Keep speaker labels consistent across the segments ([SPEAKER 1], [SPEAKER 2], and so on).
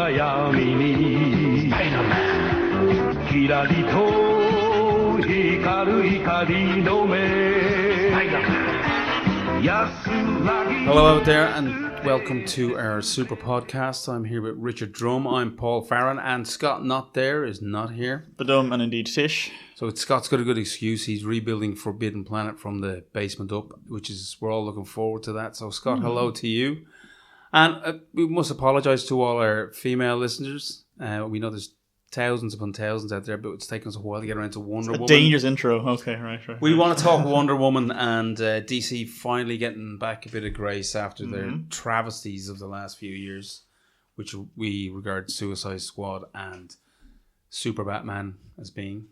[SPEAKER 1] 暗闇にキラリと光る光の目
[SPEAKER 2] Hello out there and welcome to our Super Podcast. I'm here with Richard Drumm, I'm Paul Farren, and Scott Not There is not here.
[SPEAKER 3] Badum and indeed Tish.
[SPEAKER 2] So Scott's got a good excuse. He's rebuilding Forbidden Planet from the basement up, which is, we're all looking forward to that. So Scott, hello to you. And we must apologise to all our female listeners. We know there's thousands upon thousands out there, but it's taken us a while to get around to Wonder Woman.
[SPEAKER 3] Dangerous intro. Okay, right.
[SPEAKER 2] We want to talk Wonder Woman and DC finally getting back a bit of grace after their travesties of the last few years, which we regard Suicide Squad and Super Batman as being.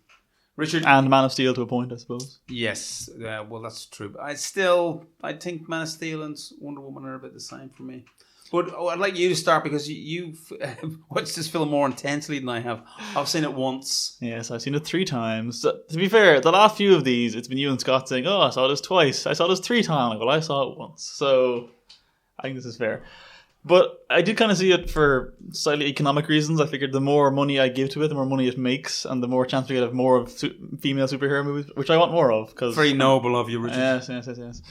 [SPEAKER 2] Richard?
[SPEAKER 3] And Man of Steel to a point, I suppose.
[SPEAKER 2] Yes, well that's true. But I think Man of Steel and Wonder Woman are a bit the same for me. But I'd like you to start because you've watched this film more intensely than I have. I've seen it once.
[SPEAKER 3] Yes, I've seen it 3 times. To be fair, the last few of these, it's been you and Scott saying, I saw this twice. I saw this 3 times. Well, I saw it once. So I think this is fair. But I did kind of see it for slightly economic reasons. I figured the more money I give to it, the more money it makes, and the more chance we get of more of female superhero movies, which I want more of.
[SPEAKER 2] Very noble of you, Richard.
[SPEAKER 3] Yes.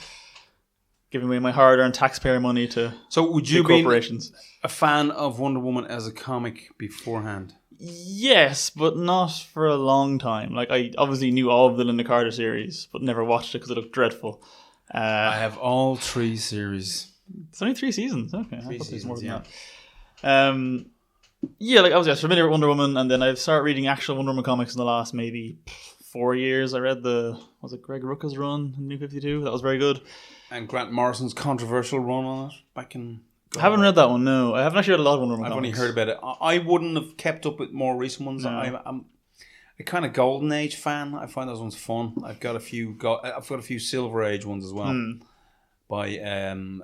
[SPEAKER 3] Giving away my hard-earned taxpayer money to
[SPEAKER 2] would you
[SPEAKER 3] corporations.
[SPEAKER 2] Be a fan of Wonder Woman as a comic beforehand?
[SPEAKER 3] Yes, but not for a long time. Like, I obviously knew all of the Linda Carter series, but never watched it because it looked dreadful.
[SPEAKER 2] I have all 3 series.
[SPEAKER 3] It's only 3 seasons. Okay,
[SPEAKER 2] 3 seasons, more than
[SPEAKER 3] that. Yeah, like I was familiar with Wonder Woman, and then I've started reading actual Wonder Woman comics in the last maybe 4 years. I read Greg Rucka's run in New 52? That was very good.
[SPEAKER 2] And Grant Morrison's controversial run on it back in...
[SPEAKER 3] I haven't read that one, no. I haven't actually read a lot of Wonder Woman
[SPEAKER 2] I've
[SPEAKER 3] comics.
[SPEAKER 2] only heard about it. I wouldn't have kept up with more recent ones. No. I'm a kind of Golden Age fan. I find those ones fun. I've got a few Silver Age ones as well. By an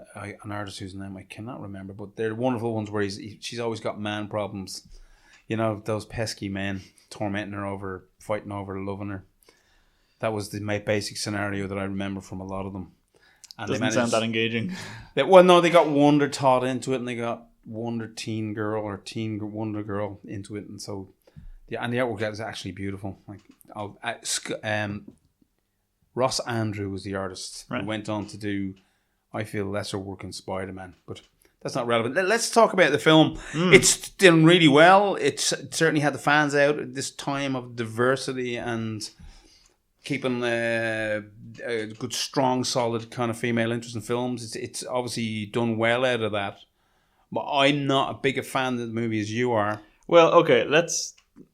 [SPEAKER 2] artist whose name I cannot remember, but they're wonderful ones where she's always got man problems. You know, those pesky men tormenting her over, fighting over, loving her. That was the basic scenario that I remember from a lot of them. And
[SPEAKER 3] doesn't sound that engaging.
[SPEAKER 2] They got Wonder taught into it, and they got Wonder Teen Girl or Teen Wonder Girl into it, and so the artwork is actually beautiful. Ross Andrew was the artist who went on to do, I feel, lesser work in Spiderman, but that's not relevant. Let's talk about the film. It's done really well. It certainly had the fans out at this time of diversity and keeping a good, strong, solid kind of female interest in films. It's obviously done well out of that. But I'm not as big a fan of the movie as you are.
[SPEAKER 3] Well, okay,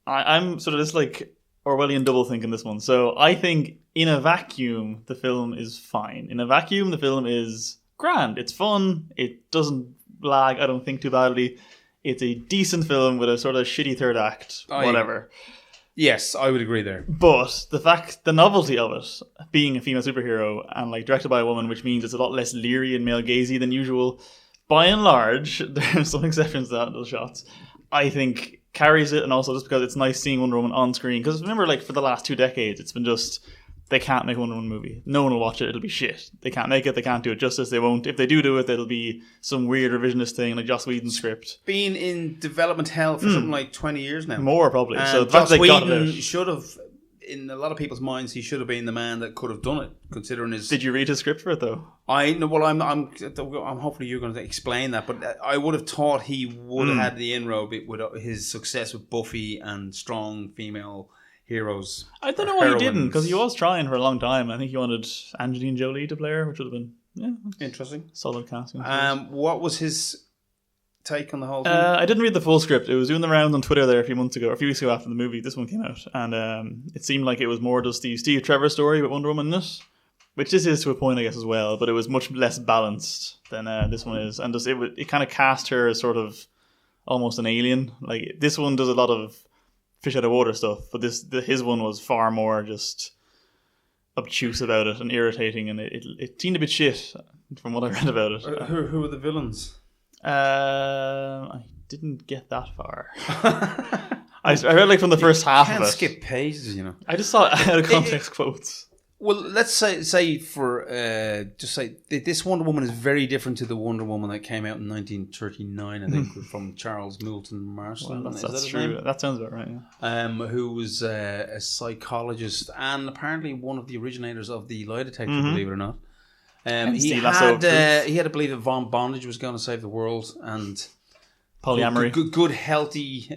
[SPEAKER 3] I'm sort of just like Orwellian double thinking this one. So I think in a vacuum, the film is fine. In a vacuum, the film is grand. It's fun. It doesn't lag, I don't think, too badly. It's a decent film with a sort of shitty third act, whatever.
[SPEAKER 2] Yes, I would agree there.
[SPEAKER 3] But the novelty of it, being a female superhero and like directed by a woman, which means it's a lot less leery and male gazy than usual, by and large, there's some exceptions to that, those shots, I think carries it. And also just because it's nice seeing Wonder Woman on screen. Because remember, like, for the last 2 decades, it's been just, they can't make a Wonder Woman movie. No one will watch it. It'll be shit. They can't make it. They can't do it justice. They won't. If they do it, it'll be some weird revisionist thing like Joss Whedon's script.
[SPEAKER 2] Been in development hell for something like 20 years now.
[SPEAKER 3] More, probably.
[SPEAKER 2] And
[SPEAKER 3] so
[SPEAKER 2] Joss Whedon should have, in a lot of people's minds, he should have been the man that could have done it, considering his...
[SPEAKER 3] Did you read his script for it, though?
[SPEAKER 2] I'm hopefully you're going to explain that, but I would have thought he would have had the inroad with his success with Buffy and strong female heroes.
[SPEAKER 3] I don't know why he didn't, because he was trying for a long time. I think he wanted Angelina Jolie to play her, which would have been
[SPEAKER 2] interesting.
[SPEAKER 3] Solid casting.
[SPEAKER 2] What was his take on the whole thing?
[SPEAKER 3] I didn't read the full script. It was doing the rounds on Twitter there a few weeks ago after the movie. This one came out, and it seemed like it was more just the Steve Trevor story with Wonder Woman in it, which this is to a point, I guess, as well. But it was much less balanced than this one is, and just it kind of cast her as sort of almost an alien. Like, this one does a lot of fish out of water stuff, but his one was far more just obtuse about it and irritating, and it seemed a bit shit from what I read about it.
[SPEAKER 2] Who were the villains?
[SPEAKER 3] I didn't get that far. I read like from the first half of it.
[SPEAKER 2] Can't skip pages, you know.
[SPEAKER 3] I just saw out of context quotes.
[SPEAKER 2] Well, let's say for just say this Wonder Woman is very different to the Wonder Woman that came out in 1939, I think, from Charles Moulton Marston.
[SPEAKER 3] Well, that's
[SPEAKER 2] that
[SPEAKER 3] true. That sounds about right. Yeah.
[SPEAKER 2] Who was a psychologist and apparently one of the originators of the lie detector, believe it or not. He had, I believe, that bondage was going to save the world, and
[SPEAKER 3] polyamory,
[SPEAKER 2] good healthy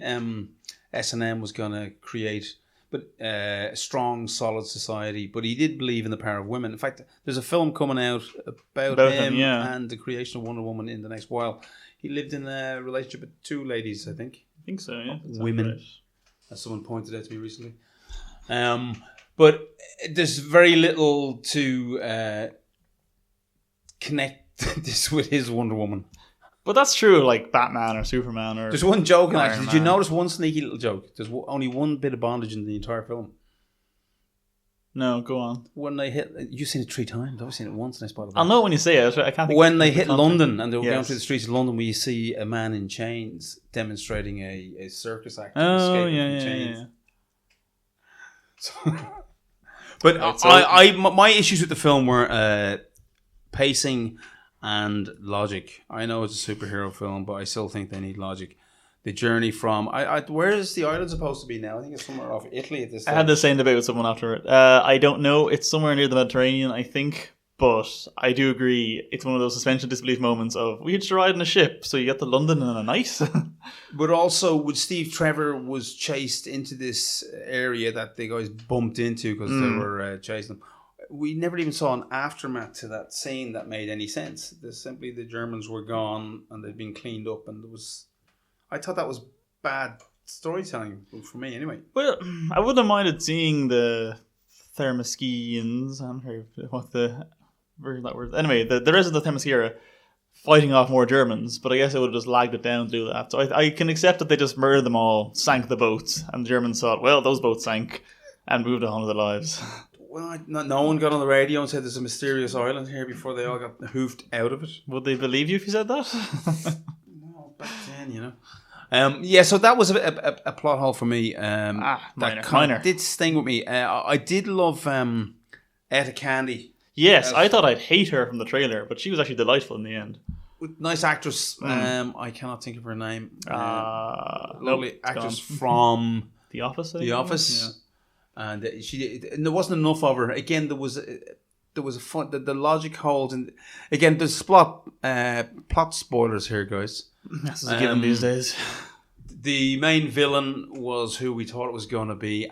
[SPEAKER 2] S&M was going to create. But a strong, solid society. But he did believe in the power of women. In fact, there's a film coming out about him and the creation of Wonder Woman in the next while. He lived in a relationship with 2 ladies, I think.
[SPEAKER 3] I think so, yeah.
[SPEAKER 2] Women, right. As someone pointed out to me recently. But there's very little to connect this with his Wonder Woman.
[SPEAKER 3] But that's true, like Batman or Superman or...
[SPEAKER 2] There's one joke, actually. Did you notice one sneaky little joke? There's only one bit of bondage in the entire film.
[SPEAKER 3] No, go on.
[SPEAKER 2] When they hit... You've seen it 3 times. I've seen it once and I spotted it.
[SPEAKER 3] I'll know when you say it. I can't think
[SPEAKER 2] when they hit London and they were going through the streets of London where you see a man in chains demonstrating a circus act.
[SPEAKER 3] Oh, yeah.
[SPEAKER 2] So, but my issues with the film were pacing and logic. I know it's a superhero film, but I still think they need logic. The journey from... where is the island supposed to be now? I think it's somewhere off Italy at this stage.
[SPEAKER 3] I had the same debate with someone after it. I don't know. It's somewhere near the Mediterranean, I think. But I do agree, it's one of those suspension of disbelief moments of, we had to ride in a ship, so you get to London in a night.
[SPEAKER 2] But also, when Steve Trevor was chased into this area that the guys bumped into because they were chasing him, we never even saw an aftermath to that scene that made any sense. There's simply the Germans were gone and they'd been cleaned up, and there was... I thought that was bad storytelling for me, anyway.
[SPEAKER 3] Well, I wouldn't have minded seeing the Thermoskians, I haven't heard what the version that word. Anyway, the rest of the Thermoski era fighting off more Germans, but I guess I would have just lagged it down to do that. So I can accept that they just murdered them all, sank the boats, and the Germans thought, well, those boats sank, and moved on with their lives.
[SPEAKER 2] Well, no one got on the radio and said there's a mysterious island here before they all got hoofed out of it.
[SPEAKER 3] Would they believe you if you said that?
[SPEAKER 2] Well, back then, you know. So that was a plot hole for me.
[SPEAKER 3] Minor.
[SPEAKER 2] Did sting with me. I did love Etta Candy.
[SPEAKER 3] Yes, I thought I'd hate her from the trailer, but she was actually delightful in the end.
[SPEAKER 2] Nice actress. I cannot think of her name. Lovely actress
[SPEAKER 3] gone.
[SPEAKER 2] From
[SPEAKER 3] The Office.
[SPEAKER 2] The Office. Yeah. And there wasn't enough of her. Again, there was a fun. The logic holds, and again, there's plot spoilers here, guys.
[SPEAKER 3] This is a given these days.
[SPEAKER 2] The main villain was who we thought it was going to be.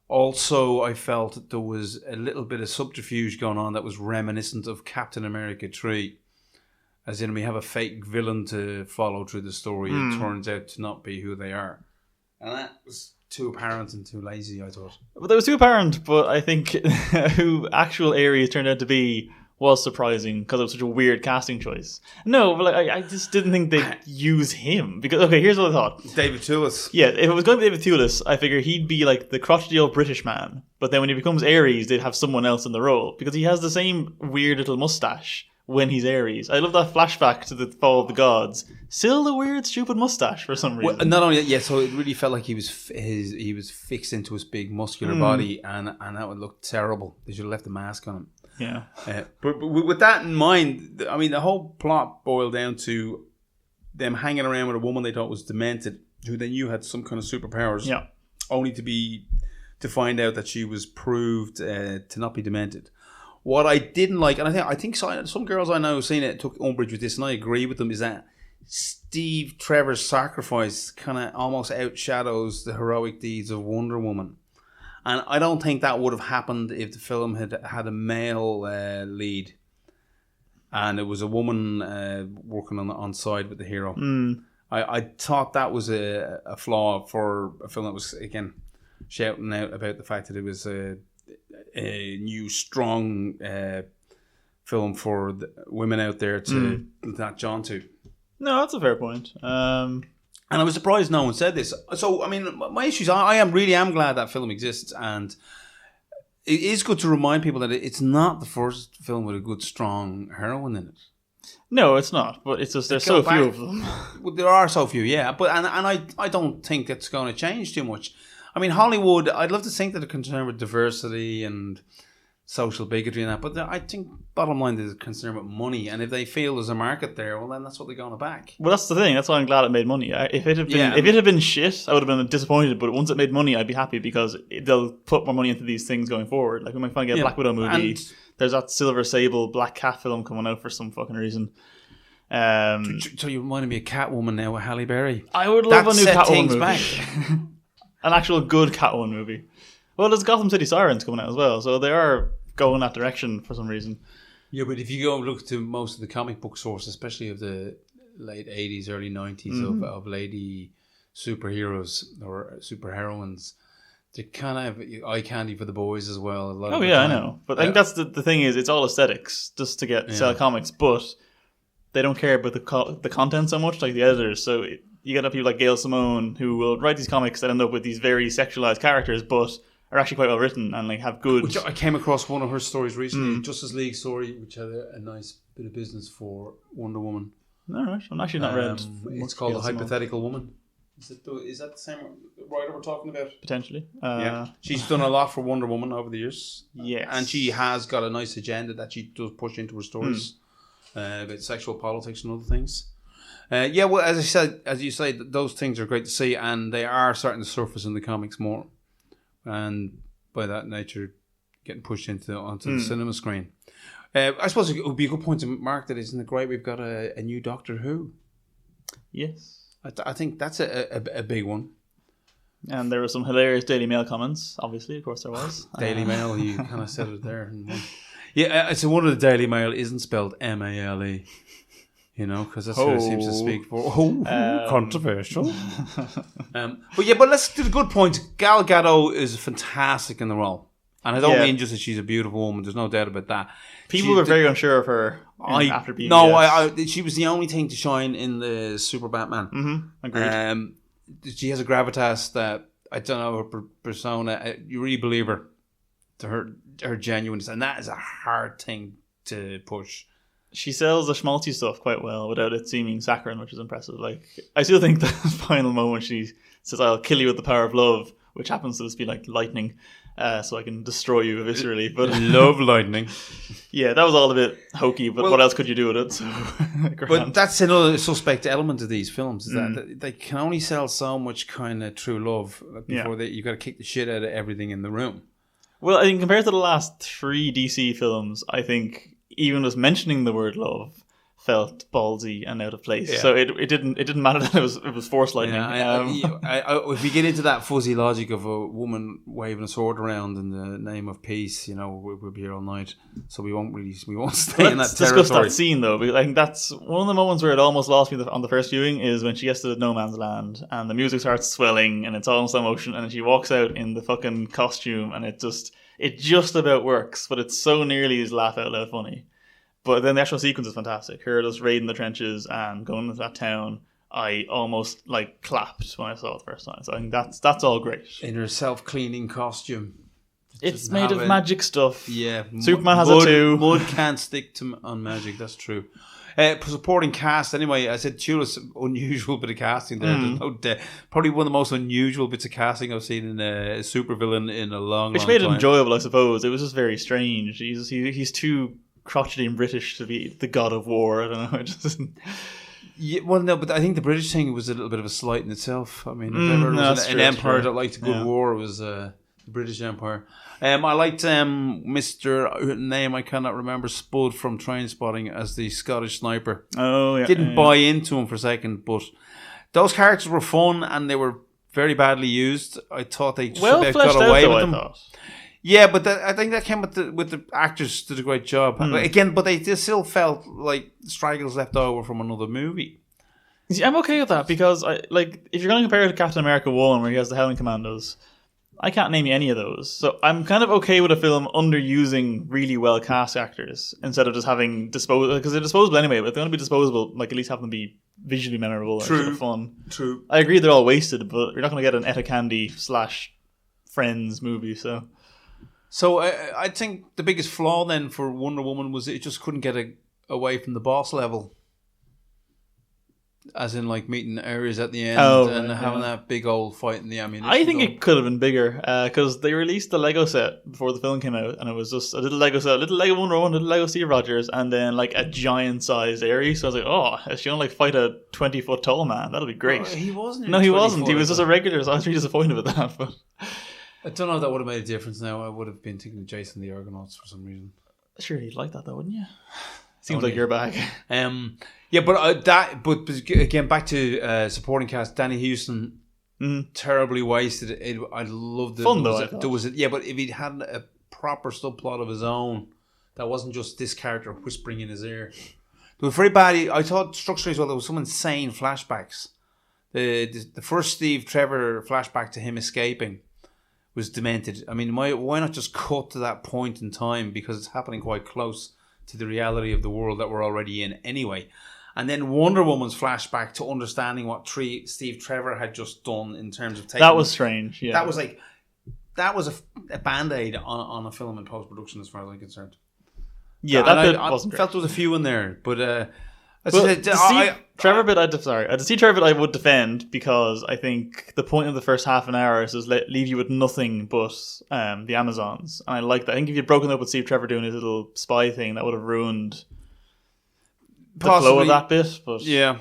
[SPEAKER 2] Also, I felt that there was a little bit of subterfuge going on that was reminiscent of Captain America 3. As in, we have a fake villain to follow through the story. It turns out to not be who they are. And that was too apparent and too lazy, I thought.
[SPEAKER 3] Well, that was too apparent, but I think who actual Ares turned out to be was surprising because it was such a weird casting choice. No, but I just didn't think they'd use him. Because, okay, here's what I thought.
[SPEAKER 2] David Thewlis.
[SPEAKER 3] Yeah, if it was going to be David Thewlis, I figure he'd be like the crotchety old British man. But then when he becomes Ares, they'd have someone else in the role. Because he has the same weird little mustache when he's Ares. I love that flashback to the Fall of the Gods. Still the weird, stupid mustache for some reason.
[SPEAKER 2] Well, not only that, yeah, so it really felt like he was fixed into his big muscular body, and that would look terrible. They should have left the mask on him.
[SPEAKER 3] Yeah.
[SPEAKER 2] But with that in mind, I mean, the whole plot boiled down to them hanging around with a woman they thought was demented, who they knew had some kind of superpowers.
[SPEAKER 3] Yeah.
[SPEAKER 2] Only to find out that she was proved to not be demented. What I didn't like, and I think some girls I know have seen it took umbrage with this, and I agree with them, is that Steve Trevor's sacrifice kind of almost outshadows the heroic deeds of Wonder Woman. And I don't think that would have happened if the film had had a male lead and it was a woman working on side with the hero. I thought that was a flaw for a film that was, again, shouting out about the fact that it was a new, strong film for the women out there to latch on to.
[SPEAKER 3] No, that's a fair point.
[SPEAKER 2] And I was surprised no one said this. So, I mean, my issues, I am glad that film exists, and it is good to remind people that it's not the first film with a good, strong heroine in it.
[SPEAKER 3] No, it's not, but it's just there's so few of them.
[SPEAKER 2] Well, there are so few, yeah. But and I don't think it's going to change too much. I mean, Hollywood, I'd love to think that they're concerned with diversity and social bigotry and that. But I think bottom line is concerned with money, and if they feel there's a market there, well, then that's what they're going to back.
[SPEAKER 3] Well, that's the thing. That's why I'm glad it made money. If it had been shit, I would have been disappointed. But once it made money, I'd be happy because they'll put more money into these things going forward. Like we might finally get a Black Widow movie. There's that Silver Sable Black Cat film coming out for some fucking reason.
[SPEAKER 2] So you reminded me of Catwoman now with Halle Berry.
[SPEAKER 3] I would love a new Catwoman movie.
[SPEAKER 2] Back.
[SPEAKER 3] An actual good Catwoman movie. Well, there's Gotham City Sirens coming out as well, so they are going that direction for some reason.
[SPEAKER 2] Yeah, but if you go look to most of the comic book sources, especially of the late 80s, early 90s of lady superheroes or superheroines, they kind of have eye candy for the boys as well.
[SPEAKER 3] I know. But I think that's the thing is, it's all aesthetics just to sell comics, but they don't care about the content so much, like the editors. So you get people like Gail Simone who will write these comics that end up with these very sexualized characters, but are actually quite well written and like have good.
[SPEAKER 2] Which I came across one of her stories recently, Justice League story, which had a nice bit of business for Wonder Woman.
[SPEAKER 3] All right, I'm actually not read.
[SPEAKER 2] It's called The Hypothetical Woman. Is that the same writer we're talking about?
[SPEAKER 3] Potentially.
[SPEAKER 2] She's done a lot for Wonder Woman over the years.
[SPEAKER 3] Yes,
[SPEAKER 2] and she has got a nice agenda that she does push into her stories about sexual politics and other things. Well, as you say, those things are great to see, and they are starting to surface in the comics more. And by that nature, getting pushed onto the cinema screen. I suppose it would be a good point to mark that, isn't it great? We've got a new Doctor Who.
[SPEAKER 3] Yes,
[SPEAKER 2] I think that's a big one.
[SPEAKER 3] And there were some hilarious Daily Mail comments. Obviously, of course, there was
[SPEAKER 2] Daily Mail. You kind of said it there. Yeah, so one of the Daily Mail isn't spelled Male. You know, because that's who it seems to speak for. Controversial. But let's do the good point. Gal Gadot is fantastic in the role. And I don't mean just that she's a beautiful woman. There's no doubt about that.
[SPEAKER 3] People were very unsure of her after being
[SPEAKER 2] she was the only thing to shine in the Super Batman.
[SPEAKER 3] Agreed.
[SPEAKER 2] She has a gravitas that, I don't know, her persona, you really believe her. To her genuineness. And that is a hard thing to push.
[SPEAKER 3] She sells the schmaltzy stuff quite well without it seeming saccharine, which is impressive. Like, I still think the final moment she says, "I'll kill you with the power of love," which happens to just be like lightning, so I can destroy you viscerally. But
[SPEAKER 2] love lightning.
[SPEAKER 3] Yeah, that was all a bit hokey, but what else could you do with it? So,
[SPEAKER 2] but that's another suspect element of these films, is that they can only sell so much kind of true love before you got to kick the shit out of everything in the room.
[SPEAKER 3] Well, I think compared to the last 3 DC films, I think even just mentioning the word love felt ballsy and out of place. Yeah. So it didn't matter that it was force lightning.
[SPEAKER 2] If we get into that fuzzy logic of a woman waving a sword around in the name of peace, we'll be here all night. So we won't stay in that territory.
[SPEAKER 3] Let's discuss that scene though. I think that's one of the moments where it almost lost me on the first viewing, is when she gets to no man's land and the music starts swelling and it's all in slow motion and she walks out in the fucking costume and it just about works, but it's so nearly is laugh out loud funny. But then the actual sequence is fantastic. Her just raiding the trenches and going into that town, I almost clapped when I saw it the first time. So I think that's all great.
[SPEAKER 2] In her self-cleaning costume.
[SPEAKER 3] It's made of magic stuff.
[SPEAKER 2] Yeah.
[SPEAKER 3] Superman has it too.
[SPEAKER 2] Mud can't stick on magic, that's true. Supporting cast, anyway, I said Chula's unusual bit of casting there. There's no probably one of the most unusual bits of casting I've seen in a supervillain in a long
[SPEAKER 3] Which made it enjoyable, I suppose. It was just very strange. He's too crotchety and British to be the god of war. I don't know. It just...
[SPEAKER 2] Yeah, well, no, but I think the British thing was a little bit of a slight in itself. I mean, if ever was an empire that liked a good war, it was the British Empire. I liked Mr. name I cannot remember, Spud from Trainspotting as the Scottish sniper.
[SPEAKER 3] Oh, yeah.
[SPEAKER 2] Didn't buy into him for a second, but those characters were fun and they were very badly used. I thought they got away with them. Yeah, but I think that came with the actors did a great job. Again, but they still felt like straggles left over from another movie.
[SPEAKER 3] See, I'm okay with that because if you're going to compare it to Captain America 1 where he has the Howling Commandos, I can't name you any of those. So I'm kind of okay with a film underusing really well cast actors instead of just having disposable, because they're disposable anyway, but if they're going to be disposable, at least have them be visually memorable and sort of fun.
[SPEAKER 2] True.
[SPEAKER 3] I agree they're all wasted, but you're not going to get an Etta Candy / Friends movie, so...
[SPEAKER 2] So I think the biggest flaw then for Wonder Woman was it just couldn't get away from the boss level. As in, like, meeting Ares at the end and having that big old fight in the ammunition.
[SPEAKER 3] I think it could have been bigger because they released the Lego set before the film came out, and it was just a little Lego set, a little Lego Wonder Woman, a little Lego Steve Rogers, and then like a giant-sized Ares. So I was like, oh, is she gonna like fight a 20-foot tall man? That'll be great.
[SPEAKER 2] He wasn't.
[SPEAKER 3] No, he wasn't. He was just a regular. So I was really disappointed with that. But
[SPEAKER 2] I don't know if that would have made a difference. Now I would have been thinking of Jason the Argonauts for some reason.
[SPEAKER 3] Sure, you'd like that though, wouldn't you? Seems like your bag.
[SPEAKER 2] Yeah, but but again, back to supporting cast. Danny Houston, terribly wasted. I loved it.
[SPEAKER 3] Fun though.
[SPEAKER 2] But if he'd had a proper subplot of his own, that wasn't just this character whispering in his ear. They were very bad. I thought structurally as well, there was some insane flashbacks. The first Steve Trevor flashback to him escaping was demented. I mean, why not just cut to that point in time, because it's happening quite close to the reality of the world that we're already in anyway. And then Wonder Woman's flashback to understanding what Steve Trevor had just done in terms of taking...
[SPEAKER 3] That was strange, yeah.
[SPEAKER 2] That was a Band-Aid on a film in post-production as far as I'm concerned.
[SPEAKER 3] Yeah,
[SPEAKER 2] I felt there was a few in there, but...
[SPEAKER 3] The Steve Trevor bit I would defend, because I think the point of the first half an hour is leave you with nothing but the Amazons, and I like that. I think if you'd broken up with Steve Trevor doing his little spy thing, that would have ruined the flow of that bit. But
[SPEAKER 2] yeah,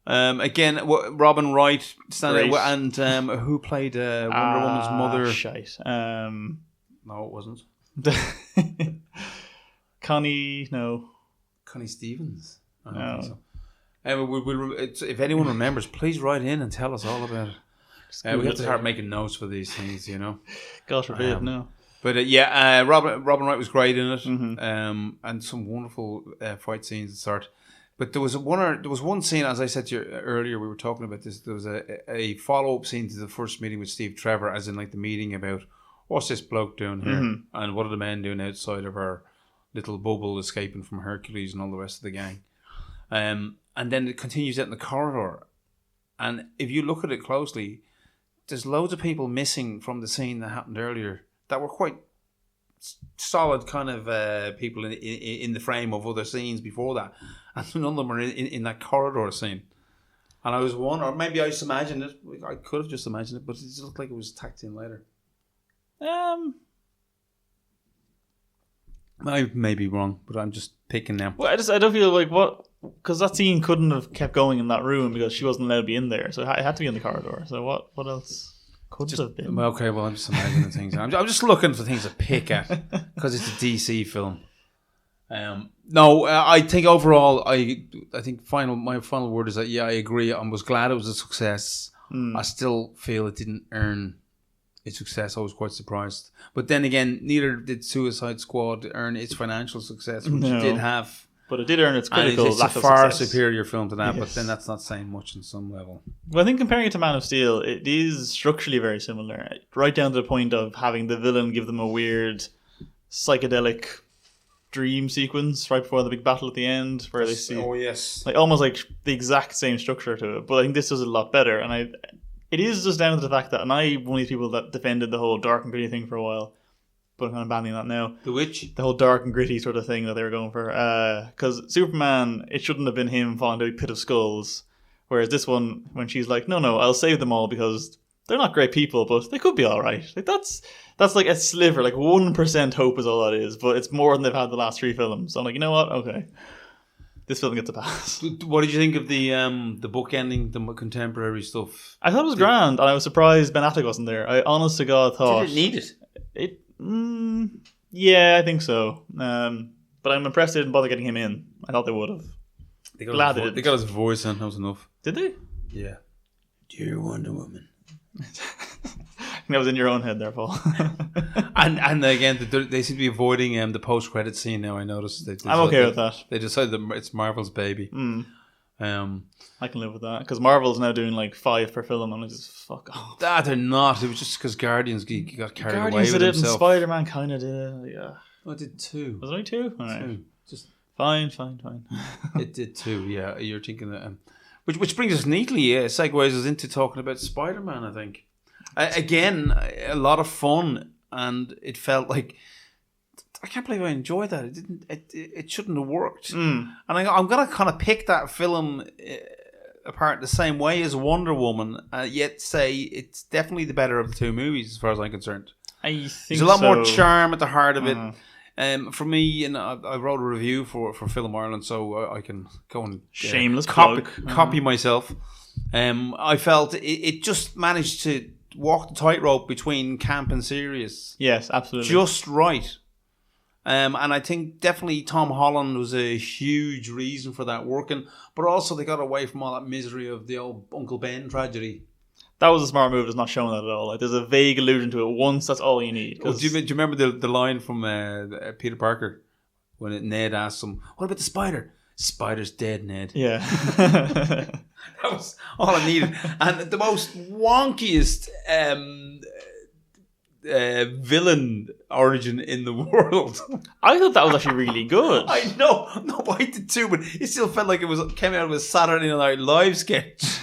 [SPEAKER 2] again, Robin Wright and who played Wonder Woman's mother?
[SPEAKER 3] Shite.
[SPEAKER 2] No, it wasn't.
[SPEAKER 3] Connie
[SPEAKER 2] Stevens. I
[SPEAKER 3] No.
[SPEAKER 2] don't think so. If anyone remembers, please write in and tell us all about it. We have to start making notes for these things, you know.
[SPEAKER 3] God forbid, no.
[SPEAKER 2] But Robin Wright was great in it, and some wonderful fight scenes at the start. But there was one scene, as I said to you earlier, we were talking about this. There was a follow up scene to the first meeting with Steve Trevor, as in like the meeting about what's this bloke doing here, and what are the men doing outside of our little bubble, escaping from Hercules and all the rest of the gang. And then it continues out in the corridor. And if you look at it closely, there's loads of people missing from the scene that happened earlier that were quite solid kind of people in the frame of other scenes before that. And none of them are in that corridor scene. And I was wondering, or maybe I just imagined it. I could have just imagined it, but it just looked like it was tacked in later. I may be wrong, but I'm just picking now.
[SPEAKER 3] Well, I don't feel like because that scene couldn't have kept going in that room because she wasn't allowed to be in there, so it had to be in the corridor. So what else could have been?
[SPEAKER 2] Okay, well, I'm just imagining things. I'm just looking for things to pick at because it's a DC film. I think overall, I think my final word is that I agree. I was glad it was a success. I still feel it didn't earn its success. I was quite surprised, but then again, neither did Suicide Squad earn its financial success, which it did have.
[SPEAKER 3] But it did earn its critical
[SPEAKER 2] it's
[SPEAKER 3] lack
[SPEAKER 2] a
[SPEAKER 3] of
[SPEAKER 2] far
[SPEAKER 3] success.
[SPEAKER 2] superior film to that, but then that's not saying much on some level.
[SPEAKER 3] Well, I think comparing it to Man of Steel, it is structurally very similar, right down to the point of having the villain give them a weird psychedelic dream sequence right before the big battle at the end, where they see almost like the exact same structure to it. But I think this does it a lot better, and it is just down to the fact that, and I'm one of these people that defended the whole dark and gritty thing for a while, but I'm kind of banning that now.
[SPEAKER 2] The witch?
[SPEAKER 3] The whole dark and gritty sort of thing that they were going for. Because Superman, it shouldn't have been him falling to a pit of skulls. Whereas this one, when she's like, no, I'll save them all because they're not great people, but they could be alright. Like that's like a sliver, like 1% hope is all that is, but it's more than they've had the last 3 films. So I'm like, you know what? Okay. This film gets a pass.
[SPEAKER 2] What did you think of the book ending, the contemporary stuff?
[SPEAKER 3] I thought it was grand, and I was surprised Ben Affleck wasn't there. I honest to God thought...
[SPEAKER 2] Did it need it?
[SPEAKER 3] Yeah, I think so. But I'm impressed they didn't bother getting him in. I thought they would have.
[SPEAKER 2] They got his voice in, that was enough.
[SPEAKER 3] Did they?
[SPEAKER 2] Yeah. Dear Wonder Woman.
[SPEAKER 3] That was in your own head there, Paul.
[SPEAKER 2] and again, they seem to be avoiding the post-credit scene now, I noticed.
[SPEAKER 3] I'm okay with that.
[SPEAKER 2] They decided that it's Marvel's baby.
[SPEAKER 3] I can live with that, because Marvel's now doing like 5 per film, and I just fuck off.
[SPEAKER 2] They're not. It was just because Guardians got carried away with
[SPEAKER 3] did it,
[SPEAKER 2] himself.
[SPEAKER 3] and Spiderman kind of did it, yeah.
[SPEAKER 2] Oh, it did 2.
[SPEAKER 3] Was it only 2? All right.
[SPEAKER 2] 2. Just
[SPEAKER 3] fine.
[SPEAKER 2] It did 2, yeah. You're thinking that... which brings us neatly, segues us into talking about Spider-Man, I think. Again, a lot of fun, and it felt like... I can't believe I enjoyed that. It shouldn't have worked. And I'm going to kind of pick that film apart the same way as Wonder Woman, yet say it's definitely the better of the two movies, as far as I'm concerned.
[SPEAKER 3] I think
[SPEAKER 2] there's a lot
[SPEAKER 3] so.
[SPEAKER 2] more charm at the heart of it. For me, and I wrote a review for Film Ireland, so I can go and
[SPEAKER 3] shameless
[SPEAKER 2] copy myself. I felt it just managed to walk the tightrope between camp and serious.
[SPEAKER 3] Yes, absolutely.
[SPEAKER 2] Just right. And I think definitely Tom Holland was a huge reason for that working, but also they got away from all that misery of the old Uncle Ben tragedy.
[SPEAKER 3] That was a smart move. It's not showing that at all. Like, there's a vague allusion to it once. That's all you need.
[SPEAKER 2] Do you remember the line from Peter Parker when Ned asked him, "What about the spider?" "Spider's dead, Ned."
[SPEAKER 3] Yeah.
[SPEAKER 2] That was all I needed. And the most wonkiest villain origin in the world.
[SPEAKER 3] I thought that was actually really good.
[SPEAKER 2] I know. No, I did too, but it still felt like it came out of a Saturday Night Live sketch.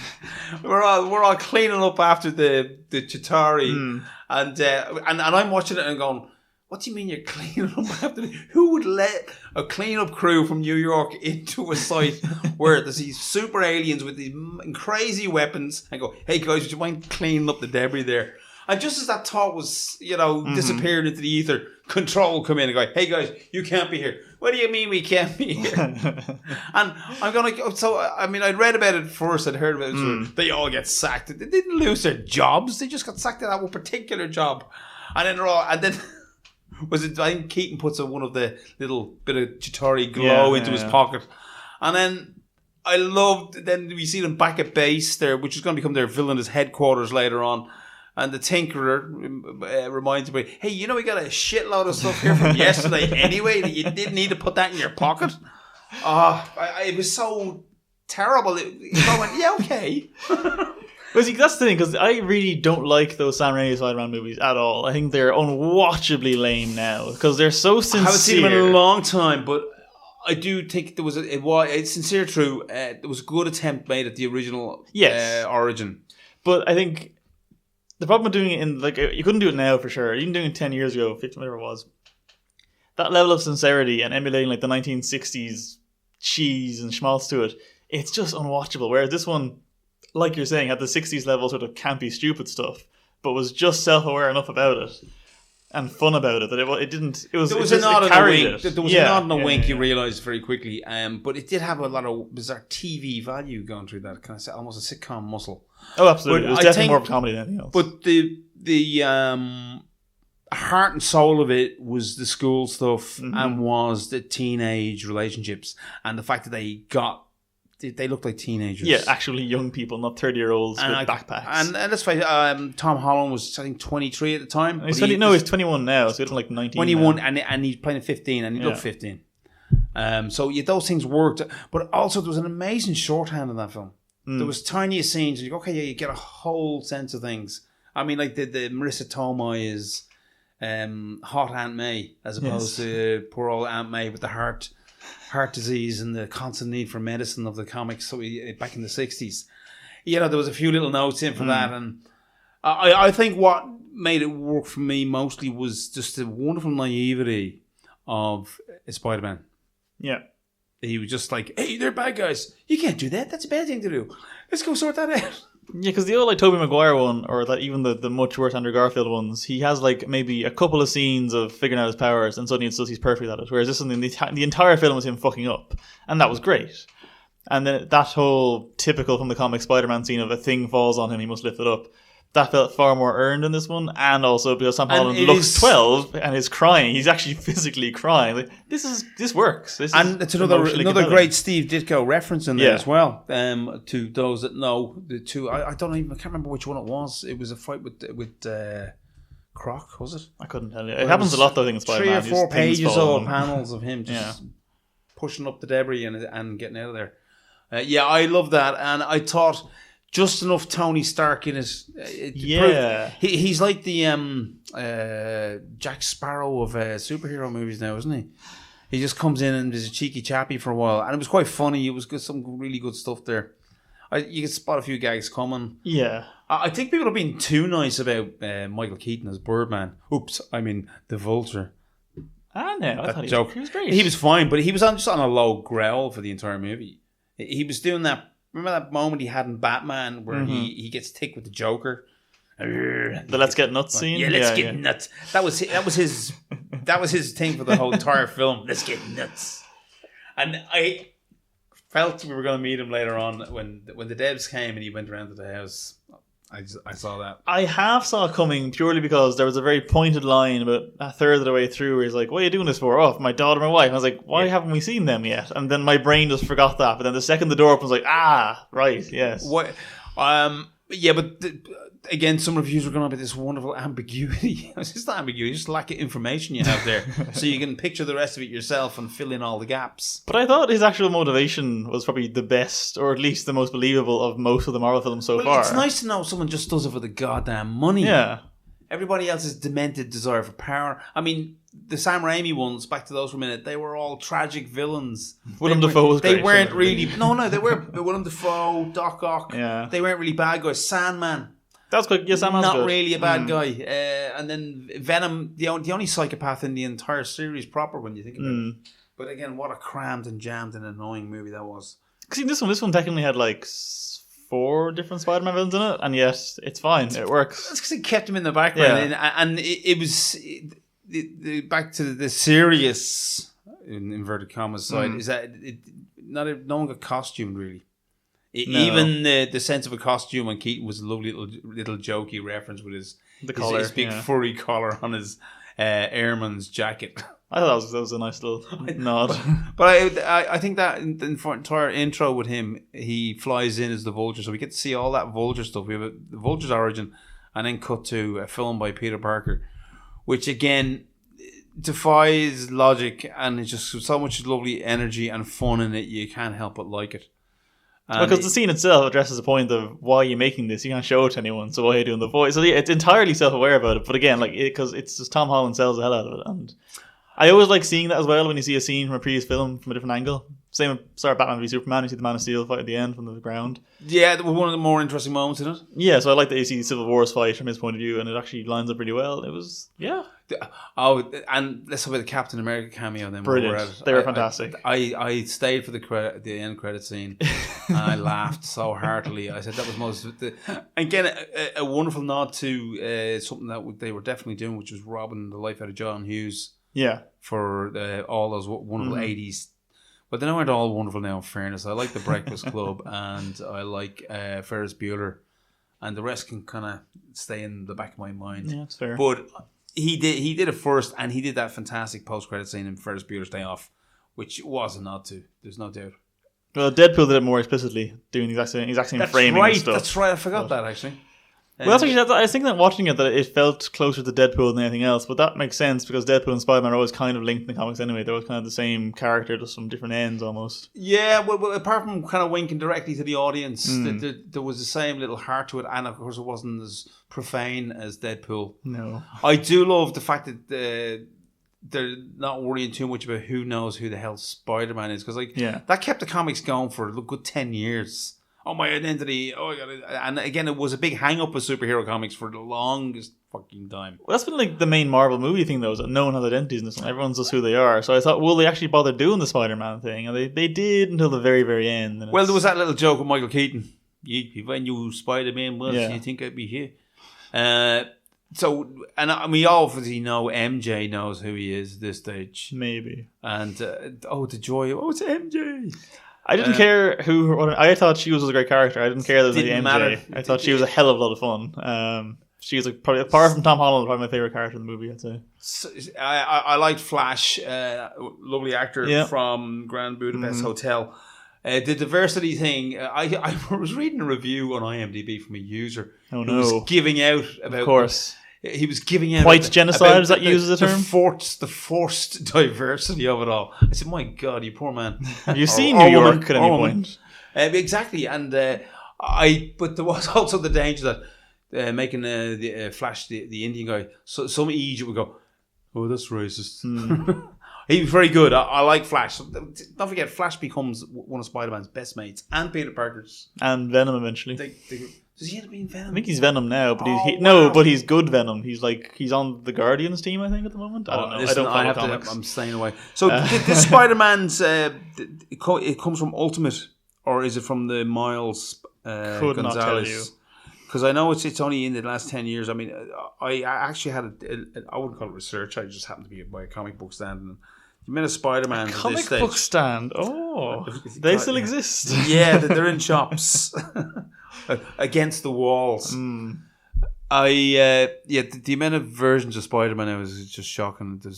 [SPEAKER 2] We're all cleaning up after the Chitauri, and I'm watching it and going, "What do you mean you're cleaning up after? Who would let a cleanup crew from New York into a site where there's these super aliens with these crazy weapons and go, hey guys, would you mind cleaning up the debris there?" And just as that thought was, disappeared into the ether, Control come in and go, "Hey guys, you can't be here." "What do you mean we can't be here?" And I'm going to... So, I mean, I'd read about it first, I'd heard about it. So they all get sacked. They didn't lose their jobs. They just got sacked at that one particular job. And then they're all... And then... Was it? I think Keaton puts one of the little bit of Chitauri glow into his pocket. And then I loved... Then we see them back at base there, which is going to become their villainous headquarters later on. And the Tinkerer reminds me, "Hey, we got a shitload of stuff here from yesterday anyway that you didn't need to put that in your pocket." It was so terrible. I went, "Yeah, okay."
[SPEAKER 3] Well, see, that's the thing, because I really don't like those Sam Raimi Spider-Man movies at all. I think they're unwatchably lame now, because they're so sincere.
[SPEAKER 2] I haven't seen them in a long time, but I do think there was it's sincere, true. There was a good attempt made at the original origin.
[SPEAKER 3] But I think the problem with doing it in, you couldn't do it now for sure. Even doing it 10 years ago, 15, whatever it was. That level of sincerity and emulating the 1960s cheese and schmaltz to it, it's just unwatchable. Whereas this one, like you're saying, had the 60s level sort of campy, stupid stuff, but was just self-aware enough about it and fun about it that it didn't. It was. There was a nod and a wink.
[SPEAKER 2] There was a nod and a wink. You realised very quickly, but it did have a lot of bizarre TV value going through that. Can I say almost a sitcom muscle?
[SPEAKER 3] Oh, absolutely! But it was definitely more of a comedy than anything else.
[SPEAKER 2] But the heart and soul of it was the school stuff and was the teenage relationships and the fact that they looked like teenagers.
[SPEAKER 3] Yeah, actually young people, not 30-year-olds with backpacks.
[SPEAKER 2] And let's face it, Tom Holland was, I think, 23 at the time.
[SPEAKER 3] He's 21 now, so he's like 19
[SPEAKER 2] 21,
[SPEAKER 3] now.
[SPEAKER 2] and he's playing 15, and he looked 15. So those things worked. But also, there was an amazing shorthand in that film. There was tiniest scenes, and you go, okay, you get a whole sense of things. I mean, like the Marissa Tomei is hot Aunt May, as opposed to poor old Aunt May with the heart disease and the constant need for medicine of the comics. So back in the 60s, there was a few little notes in for that, and I think what made it work for me mostly was just the wonderful naivety of Spider-Man.
[SPEAKER 3] Yeah,
[SPEAKER 2] he was just like, "Hey, they're bad guys. You can't do that. That's a bad thing to do. Let's go sort that out."
[SPEAKER 3] Yeah, because the old Tobey Maguire one, or even the much worse Andrew Garfield ones, he has maybe a couple of scenes of figuring out his powers, and suddenly he's perfect at it. Whereas this one, the entire film was him fucking up, and that was great. And then that whole typical from the comic Spider-Man scene of a thing falls on him, he must lift it up. That felt far more earned in this one, and also because Tom Holland looks 12 and is crying, he's actually physically crying. This works. It's
[SPEAKER 2] another great Steve Ditko reference in there as well. To those that know the two, I can't remember which one it was. It was a fight with Croc, was it?
[SPEAKER 3] I couldn't tell you. It happens a lot though. I think in Spider-Man.
[SPEAKER 2] 3 or 4 pages of panels of him just pushing up the debris and getting out of there. I love that, and I thought. Just enough Tony Stark in his... He's like the Jack Sparrow of superhero movies now, isn't he? He just comes in and is a cheeky chappy for a while. And it was quite funny. It was some really good stuff there. You can spot a few gags coming.
[SPEAKER 3] Yeah.
[SPEAKER 2] I think people are being too nice about Michael Keaton as Birdman. Oops, I mean the Vulture.
[SPEAKER 3] I thought
[SPEAKER 2] he was great. He was fine, but he was just on a low growl for the entire movie. He was doing that remember that moment he had in Batman where he gets ticked with the Joker.
[SPEAKER 3] The let's get nuts scene.
[SPEAKER 2] Yeah, let's get nuts. That was his thing for the whole entire film. Let's get nuts. And I felt we were going to meet him later on when the devs came and he went around to the house. I saw that.
[SPEAKER 3] I half saw it coming purely because there was a very pointed line about a third of the way through where he's like, what are you doing this for? Oh, for my daughter and my wife. And I was like, why haven't we seen them yet? And then my brain just forgot that. But then the second the door opens, like, right, yes.
[SPEAKER 2] What? Again, some reviews were going on about this wonderful ambiguity. It's just not ambiguity, just lack of information you have there. So you can picture the rest of it yourself and fill in all the gaps.
[SPEAKER 3] But I thought his actual motivation was probably the best, or at least the most believable of most of the Marvel films so far.
[SPEAKER 2] It's nice to know someone just does it for the goddamn money.
[SPEAKER 3] Yeah.
[SPEAKER 2] Everybody else's demented desire for power. I mean, the Sam Raimi ones, back to those for a minute, they were all tragic villains.
[SPEAKER 3] Willem Dafoe was great.
[SPEAKER 2] They weren't really... No, they were Willem Dafoe, Doc Ock.
[SPEAKER 3] Yeah.
[SPEAKER 2] They weren't really bad guys. Sandman.
[SPEAKER 3] That's good. Yeah, Sandman's
[SPEAKER 2] not
[SPEAKER 3] good.
[SPEAKER 2] really a bad guy. And then Venom, the only psychopath in the entire series proper when you think about it. But again, what a crammed and jammed and annoying movie that was.
[SPEAKER 3] See, this one technically had like 4 different Spider-Man villains in it, and yet it's fine. It works.
[SPEAKER 2] That's because it kept him in the background, and it was back to the serious, in inverted commas side. Is that no one got costumed really.
[SPEAKER 3] No.
[SPEAKER 2] Even the sense of a costume on Keaton was a lovely little jokey reference with his big furry collar on his airman's jacket.
[SPEAKER 3] I thought that was a nice little nod.
[SPEAKER 2] But I think that in the entire intro with him, he flies in as the Vulture, so we get to see all that Vulture stuff. We have the Vulture's origin, and then cut to a film by Peter Parker, which again defies logic, and it's just so much lovely energy and fun in it. You can't help but like it.
[SPEAKER 3] Because the scene itself addresses the point of why you're making this. You can't show it to anyone, so why are you doing the voice? So it's entirely self-aware about it. But again, because it's just Tom Holland sells the hell out of it, and I always like seeing that as well when you see a scene from a previous film from a different angle. Same with Batman v Superman. You see the Man of Steel fight at the end from the ground.
[SPEAKER 2] Yeah, that was one of the more interesting moments in it.
[SPEAKER 3] Yeah, so I like that you see the Civil War's fight from his point of view, and it actually lines up really well. It was,
[SPEAKER 2] Oh, and let's talk about the Captain America cameo then.
[SPEAKER 3] Brilliant. They were fantastic.
[SPEAKER 2] I stayed for the end credit scene, and I laughed so heartily. I said that was again a wonderful nod to something that they were definitely doing, which was robbing the life out of John Hughes.
[SPEAKER 3] Yeah.
[SPEAKER 2] For all those wonderful 80s. But they aren't all wonderful now, in fairness. I like The Breakfast Club and I like Ferris Bueller. And the rest can kind of stay in the back of my mind.
[SPEAKER 3] Yeah, that's fair.
[SPEAKER 2] But he did it first, and he did that fantastic post-credit scene in Ferris Bueller's Day Off, which was a nod to. There's no doubt.
[SPEAKER 3] Well, Deadpool did it more explicitly, doing the exact same framing and stuff.
[SPEAKER 2] That's right. I forgot that, actually.
[SPEAKER 3] Well, that's actually, I was thinking that watching it, that it felt closer to Deadpool than anything else, but that makes sense because Deadpool and Spider-Man are always kind of linked in the comics anyway. They're always kind of the same character, just from different ends almost.
[SPEAKER 2] Yeah, well apart from kind of winking directly to the audience, there was the same little heart to it, and of course it wasn't as profane as Deadpool.
[SPEAKER 3] No.
[SPEAKER 2] I do love the fact that they're not worrying too much about who knows who the hell Spider-Man is, because that kept the comics going for a good 10 years. Oh, my identity. Oh, I got it. And again, it was a big hang-up with superhero comics for the longest fucking time.
[SPEAKER 3] Well, that's been like the main Marvel movie thing, though, is that no one has identities in this one. Everyone's just who they are. So I thought, will they actually bother doing the Spider-Man thing? And they did until the very, very end.
[SPEAKER 2] Well, there was that little joke with Michael Keaton. When you Spider-Man was, you think I'd be here? So, and we obviously know MJ knows who he is at this stage.
[SPEAKER 3] Maybe.
[SPEAKER 2] And, the joy. Oh, it's MJ.
[SPEAKER 3] I didn't care I thought she was a great character. I didn't care that it was MJ.
[SPEAKER 2] Matter.
[SPEAKER 3] I thought she was a hell of a lot of fun. She was probably, apart from Tom Holland, probably my favourite character in the movie, I'd say.
[SPEAKER 2] So, I liked Flash, lovely actor from Grand Budapest Hotel. The diversity thing, I was reading a review on IMDb from a user who was giving out about...
[SPEAKER 3] Of course.
[SPEAKER 2] He was giving out
[SPEAKER 3] white genocide, is that used as a term?
[SPEAKER 2] The forced diversity of it all. I said, my God, you poor man.
[SPEAKER 3] Have you seen New York at any point?
[SPEAKER 2] Exactly, and but there was also the danger that making the Flash the Indian guy, so some Egypt would go, oh, that's racist. He was very good. I like Flash. Don't forget, Flash becomes one of Spider-Man's best mates and Peter Parker's.
[SPEAKER 3] And Venom eventually.
[SPEAKER 2] Does he end up being Venom?
[SPEAKER 3] I think he's Venom now, but but he's good Venom. He's on the Guardians team, I think, at the moment. I don't know.
[SPEAKER 2] Listen,
[SPEAKER 3] I don't follow comics.
[SPEAKER 2] I'm staying away. So this Spider-Man's it comes from Ultimate or is it from the Miles
[SPEAKER 3] Could
[SPEAKER 2] Gonzalez?
[SPEAKER 3] not tell you.
[SPEAKER 2] Because I know it's only in the last 10 years. I mean, I actually had I wouldn't call it research. I just happened to be by a comic book stand. And you met a Spider-Man at
[SPEAKER 3] Comic
[SPEAKER 2] this stage.
[SPEAKER 3] book stand. Oh, they still exist.
[SPEAKER 2] Yeah, they're in shops against the walls. The amount of versions of Spider-Man now is just shocking. I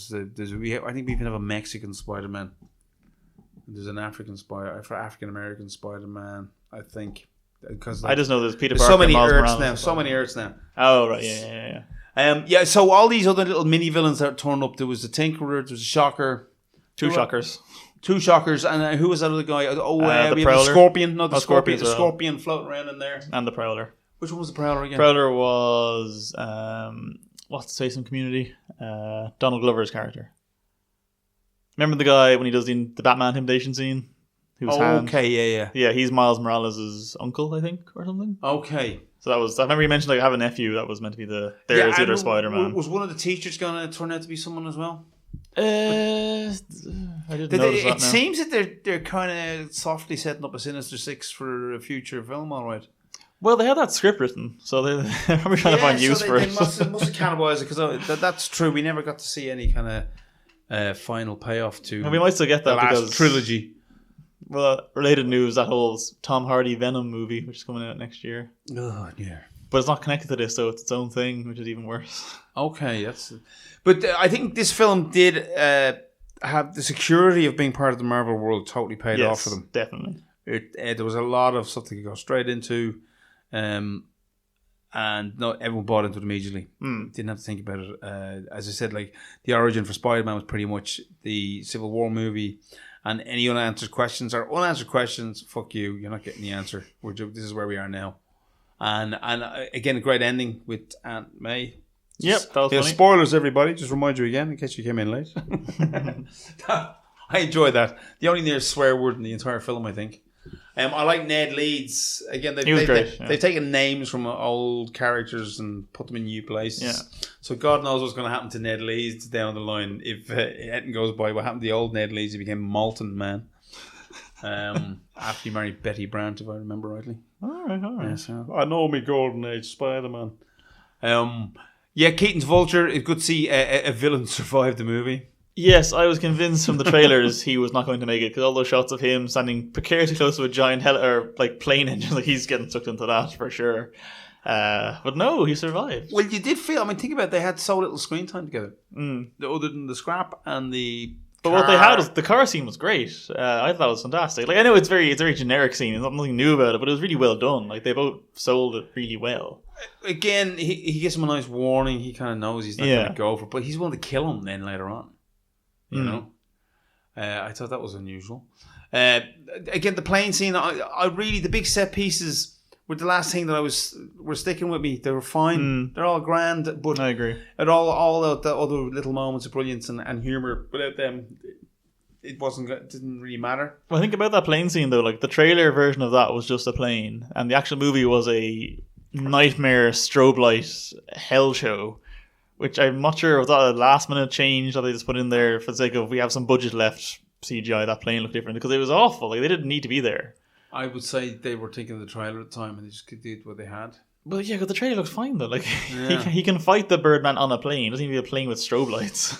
[SPEAKER 2] think we even have a Mexican Spider-Man. There's an African American Spider-Man, I think. Because
[SPEAKER 3] I just know there's Peter
[SPEAKER 2] there's
[SPEAKER 3] Parker.
[SPEAKER 2] So many
[SPEAKER 3] Miles
[SPEAKER 2] Earths
[SPEAKER 3] Morales
[SPEAKER 2] now. So many Earths now.
[SPEAKER 3] Oh right, yeah.
[SPEAKER 2] So all these other little mini villains that turned up. There was the Tinkerer. There was a Shocker.
[SPEAKER 3] Two Shockers,
[SPEAKER 2] and who was that other guy?
[SPEAKER 3] the
[SPEAKER 2] we have the
[SPEAKER 3] Prowler.
[SPEAKER 2] Scorpion. No, the Scorpion.
[SPEAKER 3] Scorpion.
[SPEAKER 2] The Scorpion floating around in there.
[SPEAKER 3] and the Prowler.
[SPEAKER 2] Which one was the Prowler again?
[SPEAKER 3] Prowler was what's the say some Community? Donald Glover's character. Remember the guy when he does the Batman intimidation scene?
[SPEAKER 2] Okay,
[SPEAKER 3] Yeah, he's Miles Morales' uncle, I think, or something.
[SPEAKER 2] Okay.
[SPEAKER 3] So that was. I remember you mentioned like I have a nephew that was meant to be their other Spider-Man.
[SPEAKER 2] Was one of the teachers going to turn out to be someone as well?
[SPEAKER 3] I didn't notice that.
[SPEAKER 2] It seems that they're kind of softly setting up a Sinister Six for a future film, all right.
[SPEAKER 3] Well, they had that script written, so they're probably trying to find use for it.
[SPEAKER 2] They must have cannibalized it because that's true. We never got to see any kind of final payoff to.
[SPEAKER 3] Well, we might still get that
[SPEAKER 2] the last
[SPEAKER 3] because
[SPEAKER 2] trilogy.
[SPEAKER 3] Well, related news, that whole Tom Hardy Venom movie, which is coming out next year.
[SPEAKER 2] Oh, yeah.
[SPEAKER 3] But it's not connected to this, so it's its own thing, which is even worse.
[SPEAKER 2] Okay, But I think this film did have the security of being part of the Marvel world totally paid off for them.
[SPEAKER 3] Definitely.
[SPEAKER 2] There was a lot of stuff they could go straight into, and not everyone bought into it immediately. Didn't have to think about it. As I said, like the origin for Spider-Man was pretty much the Civil War movie. And any unanswered questions, fuck you. You're not getting the answer. This is where we are now. And again, a great ending with Aunt May.
[SPEAKER 3] Yep, that was funny.
[SPEAKER 2] Spoilers, everybody. Just remind you again, in case you came in late. I enjoyed that. The only near swear word in the entire film, I think. I like Ned Leeds. Again, they've taken names from old characters and put them in new places.
[SPEAKER 3] Yeah.
[SPEAKER 2] So God knows what's going to happen to Ned Leeds down the line. If anything goes by, what happened to the old Ned Leeds? He became Molten Man. After he married Betty Brant, if I remember rightly.
[SPEAKER 3] All right.
[SPEAKER 2] Yeah, so I know me golden age Spider-Man. Keaton's Vulture. It's good to see a villain survive the movie.
[SPEAKER 3] Yes, I was convinced from the trailers he was not going to make it because all those shots of him standing precariously close to a giant plane engine, like he's getting sucked into that for sure. But no, he survived.
[SPEAKER 2] Well, you did feel. I mean, think about it, they had so little screen time together. Other than the scrap and the.
[SPEAKER 3] But what they had was the car scene was great. I thought it was fantastic. Like I know it's a very generic scene. There's nothing new about it, but it was really well done. Like they both sold it really well.
[SPEAKER 2] Again, he gives him a nice warning. He kind of knows he's not going to go for it, but he's willing to kill him then later on. You know, I thought that was unusual. Again, the plane scene. I really the big set pieces were the last thing that were sticking with me. They were fine. They're all grand, but
[SPEAKER 3] I agree.
[SPEAKER 2] At all the other little moments of brilliance and humor, without them, it didn't really matter.
[SPEAKER 3] Well, think about that plane scene though. Like the trailer version of that was just a plane, and the actual movie was a nightmare strobe light hell show. Which I'm not sure was that a last minute change that they just put in there for the sake of we have some budget left. CGI that plane looked different because it was awful. Like they didn't need to be there.
[SPEAKER 2] I would say they were thinking of the trailer at the time and they just did what they had.
[SPEAKER 3] Well, yeah, because the trailer looks fine though. Like he can fight the Birdman on a plane. It doesn't even be a plane with strobe lights.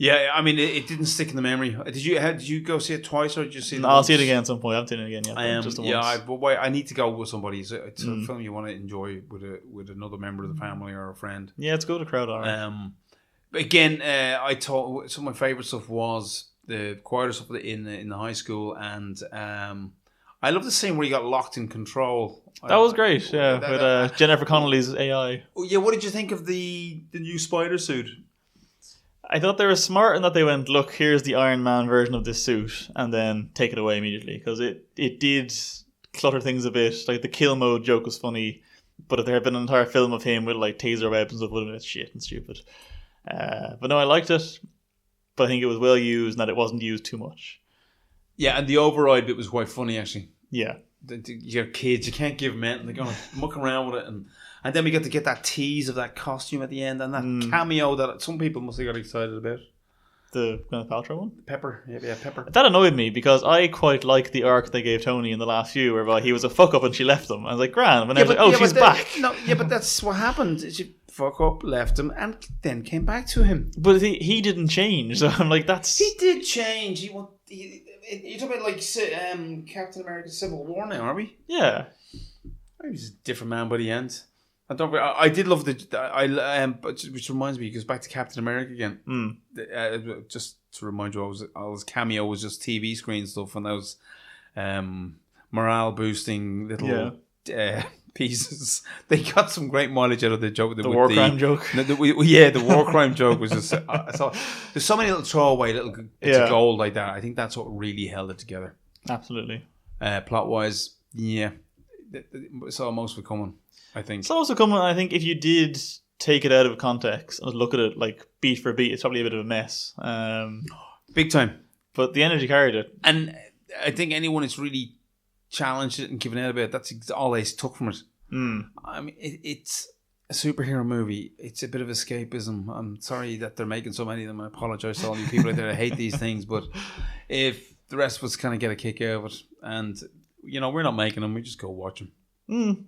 [SPEAKER 2] Yeah, I mean it didn't stick in the memory. Did you go see it twice or did you see it?
[SPEAKER 3] No, I'll see it again at some point. I haven't seen it again yet. Just
[SPEAKER 2] once. I need to go with somebody. It's a film you want to enjoy with another member of the family or a friend.
[SPEAKER 3] Yeah, it's good to crowd out.
[SPEAKER 2] Again, I thought some of my favourite stuff was the quieter stuff in the high school, and I love the scene where he got locked in control.
[SPEAKER 3] That was great, with Jennifer Connelly's AI.
[SPEAKER 2] Yeah, what did you think of the new spider suit?
[SPEAKER 3] I thought they were smart in that they went, look, here's the Iron Man version of this suit, and then take it away immediately, because it did clutter things a bit. Like the kill mode joke was funny, but if there had been an entire film of him with like taser weapons and stuff, would have been shit and stupid. But no, I liked it, but I think it was well used and that it wasn't used too much.
[SPEAKER 2] Yeah, and the override bit was quite funny actually.
[SPEAKER 3] Yeah.
[SPEAKER 2] Your kids, you can't give them it, and they're going to muck around with it, and then we get to get that tease of that costume at the end and that cameo that some people must have got excited about.
[SPEAKER 3] The Gwyneth Paltrow one?
[SPEAKER 2] Pepper. Yeah, Pepper.
[SPEAKER 3] That annoyed me because I quite liked the arc they gave Tony in the last few, whereby he was a fuck up and she left him. I was like, grand. And I was like, she's back.
[SPEAKER 2] But that's what happened. She fuck up, left him, and then came back to him.
[SPEAKER 3] But he didn't change. So I'm like, that's...
[SPEAKER 2] He did change. You're talking about like Captain America Civil War now, are we?
[SPEAKER 3] Yeah.
[SPEAKER 2] He was a different man by the end. I did love which reminds me, he goes back to Captain America again. Just to remind you, all his cameo was just TV screen stuff, and those morale boosting little pieces. They got some great mileage out of the joke.
[SPEAKER 3] The war crime joke.
[SPEAKER 2] The war crime joke was just. I thought there's so many little throwaway little bits of gold like that. I think that's what really held it together.
[SPEAKER 3] Absolutely.
[SPEAKER 2] Plot wise, yeah, saw most of it coming. I think
[SPEAKER 3] it's also coming. I think if you did take it out of context and look at it like beat for beat, it's probably a bit of a mess.
[SPEAKER 2] Big time.
[SPEAKER 3] But the energy carried it,
[SPEAKER 2] and I think anyone that's really challenged it and given out about it, that's all they took from it. I mean, it's a superhero movie. It's a bit of escapism. I'm sorry that they're making so many of them. I apologize to all you people out there that hate these things, but if the rest of us kind of get a kick out of it, and we're not making them, we just go watch them.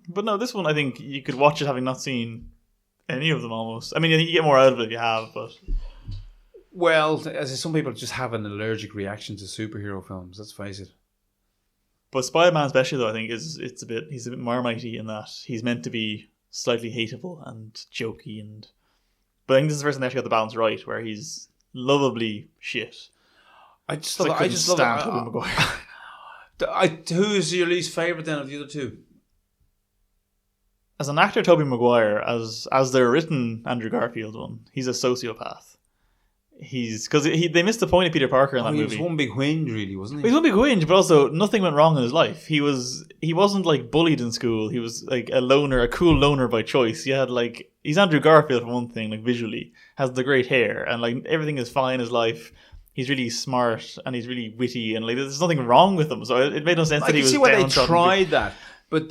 [SPEAKER 3] But no, this one I think you could watch it having not seen any of them almost. I mean, I think you get more out of it if you have, but...
[SPEAKER 2] Well, as some people just have an allergic reaction to superhero films, let's face it.
[SPEAKER 3] But Spider-Man especially, though, I think he's a bit Marmitey in that he's meant to be slightly hateable and jokey, but I think this is the first time they actually got the balance right, where he's lovably shit.
[SPEAKER 2] I just love
[SPEAKER 3] Tobey Maguire.
[SPEAKER 2] Who is your least favourite then of the other two?
[SPEAKER 3] As an actor, Tobey Maguire, as they're written, Andrew Garfield one, he's a sociopath. They missed the point of Peter Parker in that movie.
[SPEAKER 2] He was one big whinge, really, wasn't he?
[SPEAKER 3] He was one big whinge, but also nothing went wrong in his life. He wasn't like bullied in school. He was like a cool loner by choice. He's Andrew Garfield for one thing, like visually, has the great hair, and like everything is fine in his life. He's really smart and he's really witty, and like there's nothing wrong with him. So it made no sense that he was.
[SPEAKER 2] I can see why they tried that, but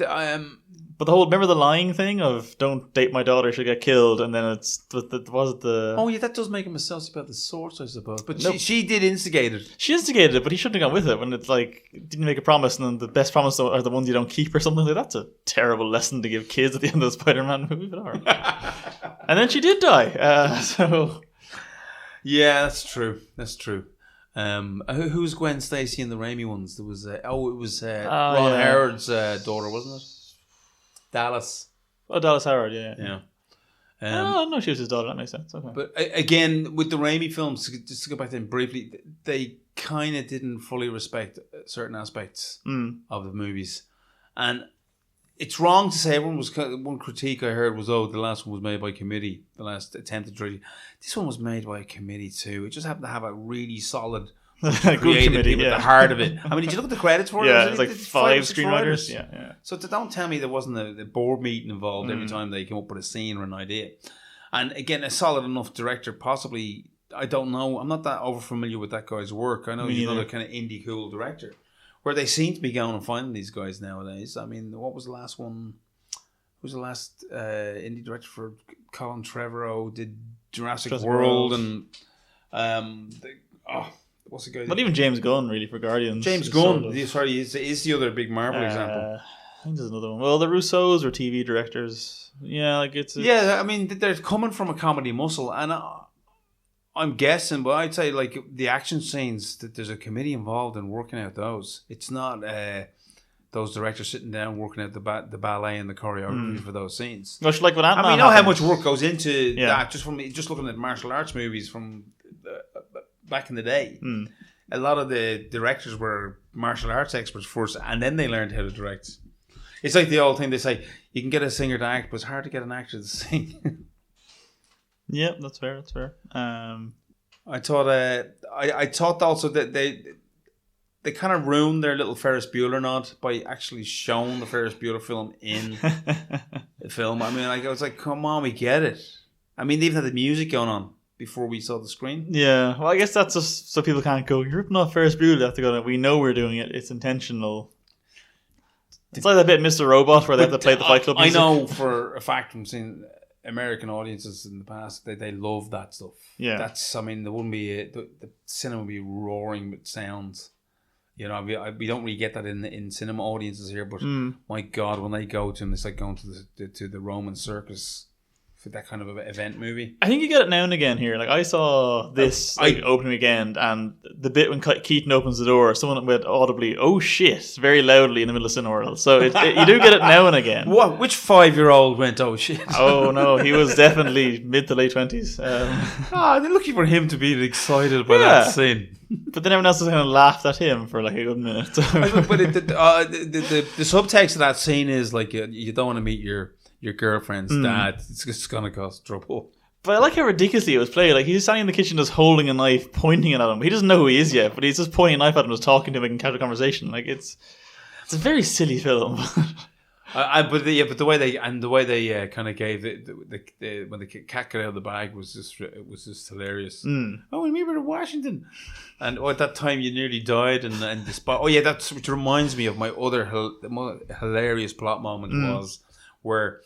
[SPEAKER 3] But the whole, remember the lying thing of don't date my daughter, she'll get killed, and then
[SPEAKER 2] oh yeah, that does make him a sociopath, the source, I suppose. But she did instigate it.
[SPEAKER 3] She instigated it, but he shouldn't have gone with it when it's like didn't make a promise, and then the best promise are the ones you don't keep or something like that. That's a terrible lesson to give kids at the end of the Spider-Man movie. But all right. And then she did die. So
[SPEAKER 2] yeah, that's true. That's true. Who's Gwen Stacy in the Raimi ones? There was it was Ron Howard's daughter, wasn't it? Dallas.
[SPEAKER 3] Oh, Dallas Howard, yeah. No, she was his daughter. That makes sense. Okay.
[SPEAKER 2] But again, with the Raimi films, just to go back to them briefly, they kind of didn't fully respect certain aspects of the movies, and it's wrong to say one critique I heard was, the last one was made by committee, the last attempted trilogy. This one was made by a committee too. It just happened to have a really solid,
[SPEAKER 3] good committee,
[SPEAKER 2] at the heart of it. I mean, did you look at the credits for it?
[SPEAKER 3] Yeah, it's like 5 screenwriters. Yeah.
[SPEAKER 2] So don't tell me there wasn't a board meeting involved every time they came up with a scene or an idea. And again, a solid enough director, possibly. I don't know. I'm not that over familiar with that guy's work. I know he's another kind of indie cool director. Where they seem to be going and finding these guys nowadays. I mean, what was the last one? Who was the last indie director for Colin Trevorrow? Did Jurassic World and what's the guy?
[SPEAKER 3] But even James Gunn, really, for Guardians.
[SPEAKER 2] James Gunn, is the other big Marvel example.
[SPEAKER 3] I think there's another one. Well, the Russos are TV directors. Yeah, like it's.
[SPEAKER 2] I mean, they're coming from a comedy muscle, and I'm guessing, but I'd say like the action scenes that there's a committee involved in working out those. It's not those directors sitting down working out the ballet and the choreography for those scenes.
[SPEAKER 3] Much like what Ant-Man.
[SPEAKER 2] I mean, you know how much work goes into that just looking at martial arts movies from back in the day. A lot of the directors were martial arts experts first, and then they learned how to direct. It's like the old thing they say: you can get a singer to act, but it's hard to get an actor to sing.
[SPEAKER 3] Yeah, that's fair.
[SPEAKER 2] I thought also that they kind of ruined their little Ferris Bueller nod by actually showing the Ferris Bueller film in the film. I mean, I was like, come on, we get it. I mean, they even had the music going on before we saw the screen.
[SPEAKER 3] Yeah, well, I guess that's just so people can't go, you're ripping off Ferris Bueller. They have to go, we know we're doing it. It's intentional. It's like that bit Mr. Robot where they have to play the Fight Club music.
[SPEAKER 2] I know for a fact from seeing American audiences in the past, they love that stuff.
[SPEAKER 3] Yeah.
[SPEAKER 2] There wouldn't be the cinema would be roaring with sounds. You know, we don't really get that in cinema audiences here. But my God, when they go to them, it's like going to the Roman circus for that kind of event movie.
[SPEAKER 3] I think you get it now and again here. Like I saw this opening weekend, and the bit when Keaton opens the door, someone went audibly, "Oh shit!" very loudly in the middle of Cineworld. So you do get it now and again.
[SPEAKER 2] What? Which 5-year-old went, "Oh shit"?
[SPEAKER 3] Oh no, he was definitely mid to late 20s.
[SPEAKER 2] They're looking for him to be excited by that scene.
[SPEAKER 3] But then everyone else has kind of laughed at him for like a good minute.
[SPEAKER 2] But the subtext of that scene is like you don't want to meet your girlfriend's dad. It's just gonna cause trouble.
[SPEAKER 3] But I like how ridiculously it was played. Like he's standing in the kitchen just holding a knife, pointing it at him. He doesn't know who he is yet, but he's just pointing a knife at him, just talking to him, making casual conversation. Like it's a very silly film.
[SPEAKER 2] But the way they kind of gave the when the cat got out of the bag was just hilarious. Oh, we were in Washington, and at that time you nearly died, and the spot. Oh yeah, that's which reminds me of my other hilarious plot moment was where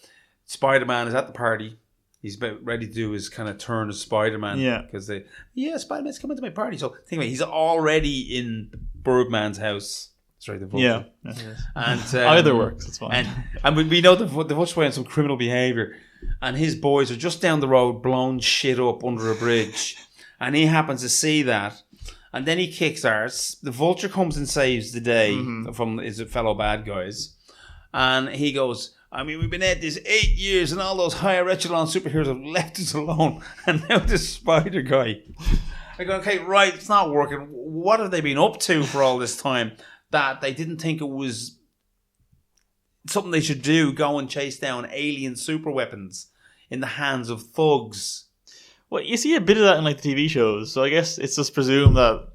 [SPEAKER 2] Spiderman is at the party. He's about ready to do his kind of turn as Spiderman. Yeah, because Spiderman's coming to my party. So think about it, he's already in Birdman's house. Sorry, the Vulture.
[SPEAKER 3] Yeah.
[SPEAKER 2] And
[SPEAKER 3] either works. It's fine.
[SPEAKER 2] And we know the Vulture went on some criminal behaviour, and his boys are just down the road blowing shit up under a bridge, and he happens to see that, and then he kicks arse. The Vulture comes and saves the day from his fellow bad guys, and he goes, "I mean, we've been at this 8 years, and all those higher echelon superheroes have left us alone, and now this Spider guy." I go, "Okay, right, it's not working. What have they been up to for all this time that they didn't think it was something they should do, go and chase down alien super weapons in the hands of thugs?"
[SPEAKER 3] Well, you see a bit of that in like the TV shows, so I guess it's just presumed that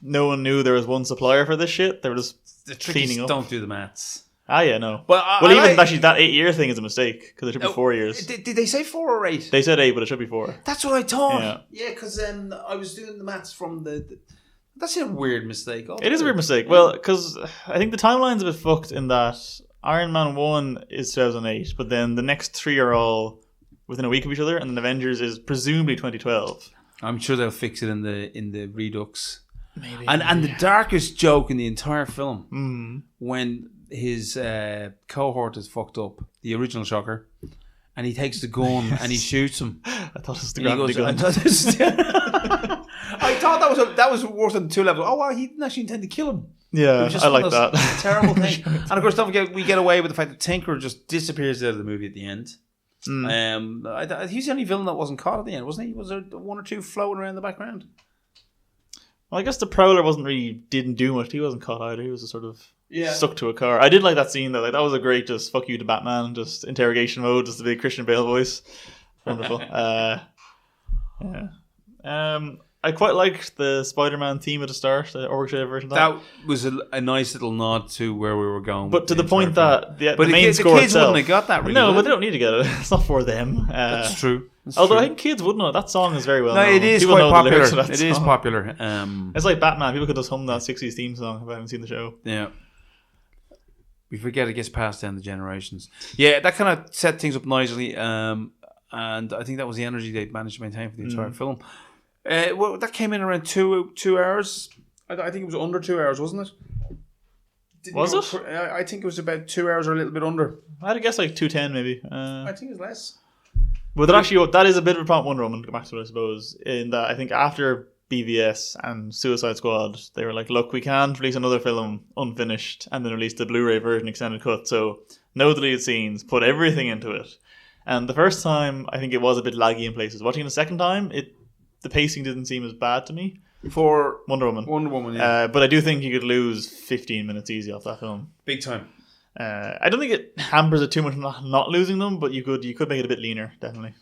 [SPEAKER 3] no one knew there was one supplier for this shit. They were just cleaning up.
[SPEAKER 2] Don't do the maths.
[SPEAKER 3] Ah, yeah, no.
[SPEAKER 2] Well,
[SPEAKER 3] actually, that 8 year thing is a mistake because it should be 4 years.
[SPEAKER 2] Did they say 4 or 8?
[SPEAKER 3] They said 8, but it should be 4.
[SPEAKER 2] That's what I thought. Yeah, because I was doing the maths from that's a weird mistake.
[SPEAKER 3] It is a weird mistake. Well, because I think the timeline's a bit fucked in that Iron Man 1 is 2008, but then the next 3 are all within a week of each other, and then Avengers is presumably 2012.
[SPEAKER 2] I'm sure they'll fix it in the Redux.
[SPEAKER 3] Maybe.
[SPEAKER 2] And the darkest joke in the entire film when his cohort is fucked up, the original Shocker, and he takes the gun and he shoots him.
[SPEAKER 3] I thought it was the gravity gun.
[SPEAKER 2] I thought that was worse than 2 levels. Oh wow, he didn't actually intend to kill him.
[SPEAKER 3] Yeah, I like that.
[SPEAKER 2] Terrible thing. And of course, don't forget, we get away with the fact that Tinker just disappears out of the movie at the end. He's the only villain that wasn't caught at the end, wasn't he? Was there 1 or 2 floating around the background?
[SPEAKER 3] Well, I guess the Prowler didn't do much. He wasn't caught either. He was just sort of stuck to a car. I did like that scene though. Like that was a great just fuck you to Batman, just interrogation mode, just the big Christian Bale voice. Wonderful. I quite liked the Spider-Man theme at the start, the orchestrated version of that.
[SPEAKER 2] That was a nice little nod to where we were going.
[SPEAKER 3] But to the point that the main
[SPEAKER 2] score
[SPEAKER 3] itself...
[SPEAKER 2] kids wouldn't have got that really.
[SPEAKER 3] No, but they don't need to get it. It's not for them.
[SPEAKER 2] That's true.
[SPEAKER 3] Although I think kids would know. That song is very well known.
[SPEAKER 2] It is
[SPEAKER 3] People
[SPEAKER 2] quite popular.
[SPEAKER 3] It
[SPEAKER 2] is popular.
[SPEAKER 3] It's like Batman. People could just hum that 60s theme song if I haven't seen the show.
[SPEAKER 2] Yeah. We forget it gets passed down the generations. Yeah, that kind of set things up nicely. And I think that was the energy they managed to maintain for the entire film. Well, that came in around 2 hours. I think it was under 2 hours, wasn't it?
[SPEAKER 3] Was it?
[SPEAKER 2] I think it was about 2 hours or a little bit under.
[SPEAKER 3] I'd guess like 2:10 maybe.
[SPEAKER 2] I think it's less.
[SPEAKER 3] Well, that is a bit of a problem, Wonder Woman, to go back to it, I suppose, in that I think after BVS and Suicide Squad, they were like, look, we can't release another film unfinished and then release the Blu-ray version extended cut, so no deleted scenes, put everything into it. And the first time, I think it was a bit laggy in places. Watching it the second time, the pacing didn't seem as bad to me.
[SPEAKER 2] For
[SPEAKER 3] Wonder Woman,
[SPEAKER 2] yeah.
[SPEAKER 3] But I do think you could lose 15 minutes easy off that film.
[SPEAKER 2] Big time.
[SPEAKER 3] I don't think it hampers it too much not losing them, but you could make it a bit leaner, definitely.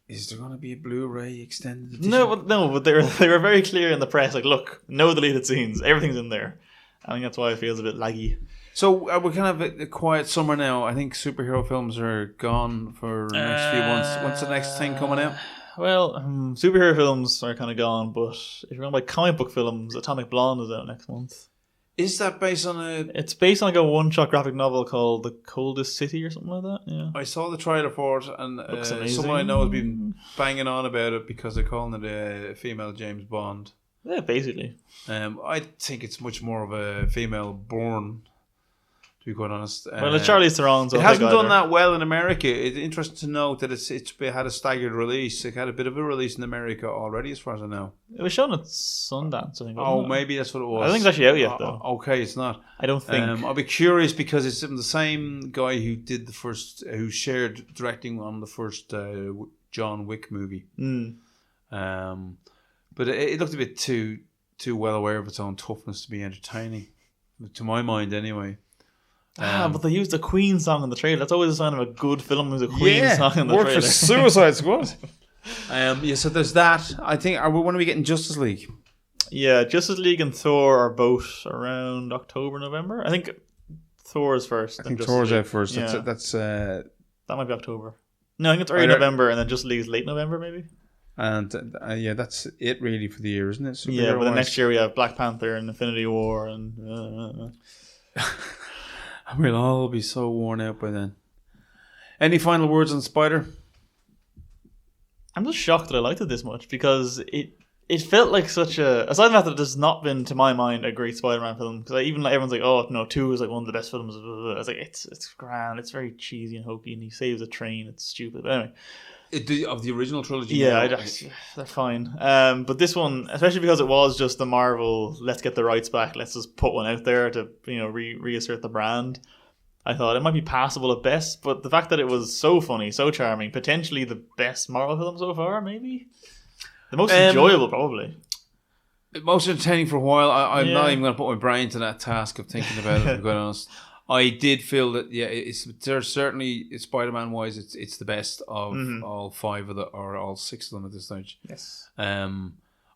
[SPEAKER 2] Is there going to be a Blu-ray extended edition?
[SPEAKER 3] No, but they were very clear in the press, like, look, no deleted scenes, everything's in there. I think that's why it feels a bit laggy.
[SPEAKER 2] So we're kind of a quiet summer now. I think superhero films are gone for the next few months. When's the next thing coming out?
[SPEAKER 3] Well, superhero films are kind of gone, but if you're going to buy comic book films, Atomic Blonde is out next month.
[SPEAKER 2] Is that based on a...
[SPEAKER 3] It's based on like a one-shot graphic novel called The Coldest City or something like that. Yeah.
[SPEAKER 2] I saw the trailer for it, and someone I know has been banging on about it because they're calling it a female James Bond.
[SPEAKER 3] Yeah, basically.
[SPEAKER 2] I think it's much more of a female born, to be quite honest.
[SPEAKER 3] Well, it's Charlize Theron. So
[SPEAKER 2] it hasn't done that well in America. It's interesting to note that it's had a staggered release. It had a bit of a release in America already, as far as I know.
[SPEAKER 3] It was shown at Sundance, I think.
[SPEAKER 2] Oh, maybe that's what it was.
[SPEAKER 3] I don't think it's actually out yet, though.
[SPEAKER 2] Okay, it's not.
[SPEAKER 3] I don't think.
[SPEAKER 2] I'll be curious because it's the same guy who did who shared directing on the first John Wick movie. But it looked a bit too well aware of its own toughness to be entertaining, to my mind, anyway.
[SPEAKER 3] But they used a Queen song in the trailer. That's always a sign of a good film. There's a Queen song in the
[SPEAKER 2] worked
[SPEAKER 3] trailer.
[SPEAKER 2] for Suicide Squad. So there's that. I think. When are we getting Justice League?
[SPEAKER 3] Yeah, Justice League and Thor are both around October, November. I think Thor is first.
[SPEAKER 2] I think Thor's out first.
[SPEAKER 3] Yeah.
[SPEAKER 2] That's
[SPEAKER 3] that might be October. No, I think it's early November, and then Justice League is late November, maybe.
[SPEAKER 2] And that's it really for the year, isn't it?
[SPEAKER 3] Yeah, but the next year we have Black Panther and Infinity War and.
[SPEAKER 2] We'll all be so worn out by then. Any final words on Spider?
[SPEAKER 3] I'm just shocked that I liked it this much because it felt like such a... Aside from the fact that it has not been, to my mind, a great Spider-Man film. Because everyone's like, oh, no, 2 is like one of the best films. I was like, it's grand. It's very cheesy and hokey and he saves a train. It's stupid. But anyway...
[SPEAKER 2] Of the original trilogy?
[SPEAKER 3] Yeah, they're fine. But this one, especially because it was just the Marvel, let's get the rights back, let's just put one out there to reassert the brand. I thought it might be passable at best, but the fact that it was so funny, so charming, potentially the best Marvel film so far, maybe? The most enjoyable, probably.
[SPEAKER 2] Most entertaining for a while. I'm not even going to put my brain to that task of thinking about it, to be quite honest. I did feel that there's certainly Spider-Man wise it's the best of all 5 of or all 6 of them at this stage.
[SPEAKER 3] Yes.
[SPEAKER 2] I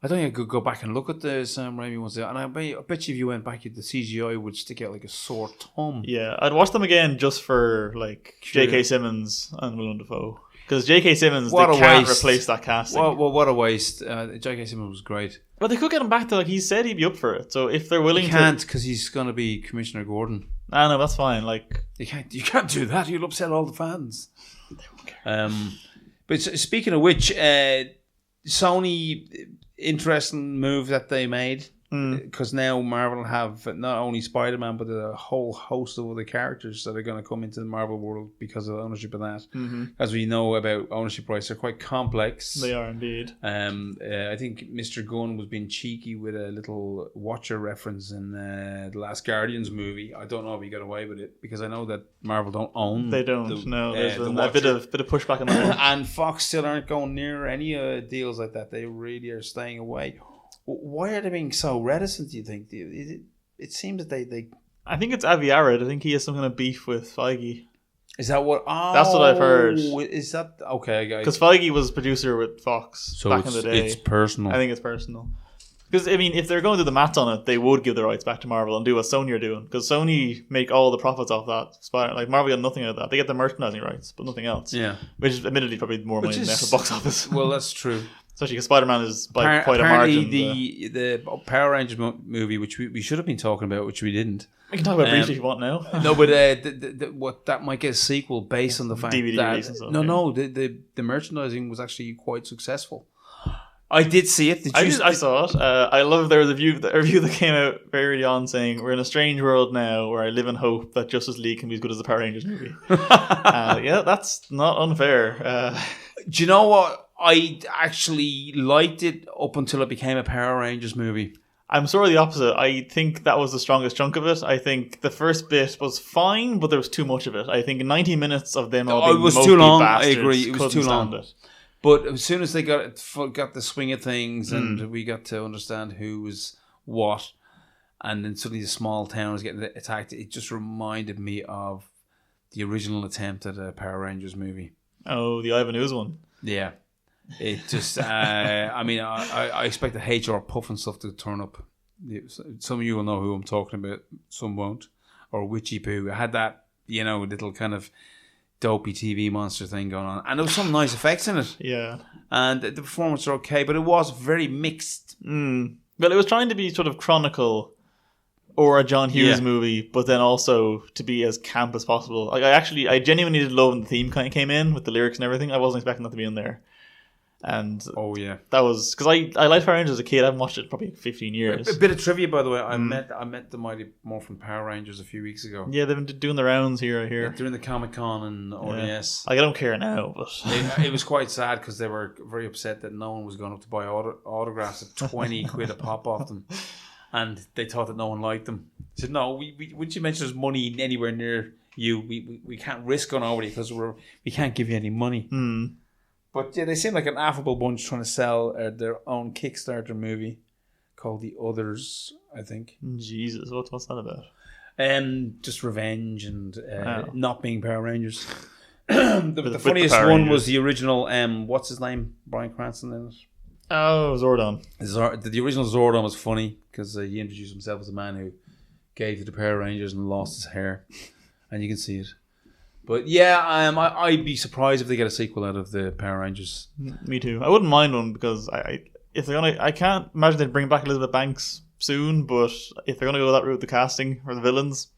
[SPEAKER 2] don't think I could go back and look at the Sam Raimi ones there, and I bet you if you went back, the CGI would stick out like a sore thumb.
[SPEAKER 3] Yeah, I'd watch them again just for like J.K. Simmons and Willem Dafoe. Because J.K. Simmons, they can't replace that casting.
[SPEAKER 2] Well, what a waste. J.K. Simmons was great.
[SPEAKER 3] But they could get him back to, like, he said he'd be up for it. So if they're willing
[SPEAKER 2] to... He can't, because he's going to be Commissioner Gordon.
[SPEAKER 3] No, that's fine. Like
[SPEAKER 2] You can't do that. You'll upset all the fans. They won't care. But speaking of which, Sony, interesting move that they made. Because now Marvel have not only Spider-Man but a whole host of other characters that are going to come into the Marvel world because of ownership of that. As we know about ownership rights, they're quite complex.
[SPEAKER 3] They are indeed.
[SPEAKER 2] I think Mr. Gunn was being cheeky with a little Watcher reference in the Last Guardians movie. I don't know if he got away with it because I know that Marvel don't own.
[SPEAKER 3] They don't. There's a bit of pushback on that.
[SPEAKER 2] And Fox still aren't going near any deals like that. They really are staying away. Why are they being so reticent, do you think? It seems that they...
[SPEAKER 3] I think it's Avi Arad. I think he has some kind of beef with Feige.
[SPEAKER 2] Is that what... Oh,
[SPEAKER 3] that's what I've heard.
[SPEAKER 2] Is that... Okay,
[SPEAKER 3] because Feige was producer with Fox back in the day.
[SPEAKER 2] It's personal.
[SPEAKER 3] I think it's personal. Because, I mean, if they're going to do the maths on it, they would give the rights back to Marvel and do what Sony are doing. Because Sony make all the profits off that. Like, Marvel got nothing out of that. They get the merchandising rights, but nothing else.
[SPEAKER 2] Yeah.
[SPEAKER 3] Which is admittedly probably more money than the box office.
[SPEAKER 2] Well, that's true.
[SPEAKER 3] Especially because Spider-Man is by quite a margin.
[SPEAKER 2] The Power Rangers movie, which we should have been talking about, which we didn't.
[SPEAKER 3] We can talk about briefly if you want now.
[SPEAKER 2] No, but what that might get a sequel based on the fact
[SPEAKER 3] DVD
[SPEAKER 2] that...
[SPEAKER 3] release and stuff,
[SPEAKER 2] the merchandising was actually quite successful. I did see it.
[SPEAKER 3] I saw it. I love there was a review that came out very early on saying, we're in a strange world now where I live in hope that Justice League can be as good as the Power Rangers movie. Yeah, that's not unfair.
[SPEAKER 2] Do you know what? I actually liked it up until it became a Power Rangers movie.
[SPEAKER 3] I'm sort of the opposite. I think that was the strongest chunk of it. I think the first bit was fine, but there was too much of it. I think 90 minutes of them all being mostly
[SPEAKER 2] too long.
[SPEAKER 3] bastards.
[SPEAKER 2] I agree. It was too long.
[SPEAKER 3] It.
[SPEAKER 2] But as soon as they got the swing of things and we got to understand who was what, and then suddenly the small town was getting attacked, it just reminded me of the original attempt at a Power Rangers movie.
[SPEAKER 3] Oh, the Ivan Ooze one.
[SPEAKER 2] Yeah. It just, I mean, I expected HR Puff and stuff to turn up. Some of you will know who I'm talking about, some won't. Or Witchy Poo. I had that, little kind of dopey TV monster thing going on. And there was some nice effects in it.
[SPEAKER 3] Yeah.
[SPEAKER 2] And the performance were okay, but it was very mixed.
[SPEAKER 3] Well, it was trying to be sort of chronicle or a John Hughes
[SPEAKER 2] Yeah.
[SPEAKER 3] movie, but then also to be as camp as possible. Like I genuinely did love when the theme kind of came in with the lyrics and everything. I wasn't expecting that to be in there. And
[SPEAKER 2] Oh yeah.
[SPEAKER 3] that was because I liked Power Rangers as a kid. I haven't watched it in probably 15 years.
[SPEAKER 2] A bit of trivia, by the way. I met the Mighty Morphin Power Rangers a few weeks ago.
[SPEAKER 3] Yeah, they've been doing the rounds here. I hear.
[SPEAKER 2] During the Comic Con and ODS.
[SPEAKER 3] Like, I don't care now, but
[SPEAKER 2] It was quite sad because they were very upset that no one was going up to buy autographs at 20 quid a pop off them, and they thought that no one liked them. I said, no, we once you mention there's money anywhere near you, we can't risk going over because we can't give you any money. But yeah, they seem like an affable bunch trying to sell their own Kickstarter movie called The Others, I think.
[SPEAKER 3] Jesus, what's that about?
[SPEAKER 2] Just revenge and
[SPEAKER 3] Oh.
[SPEAKER 2] not being Power Rangers. The funniest
[SPEAKER 3] Power
[SPEAKER 2] one
[SPEAKER 3] Rangers.
[SPEAKER 2] was the original. What's his name? Bryan Cranston in it.
[SPEAKER 3] Oh, Zordon.
[SPEAKER 2] The original Zordon was funny because he introduced himself as a man who gave to the Power Rangers and lost his hair, and you can see it. But yeah, I'd be surprised if they get a sequel out of the Power Rangers.
[SPEAKER 3] Me too. I wouldn't mind one because if they're gonna, I can't imagine they'd bring back Elizabeth Banks soon. But if they're gonna go that route with the casting or the villains,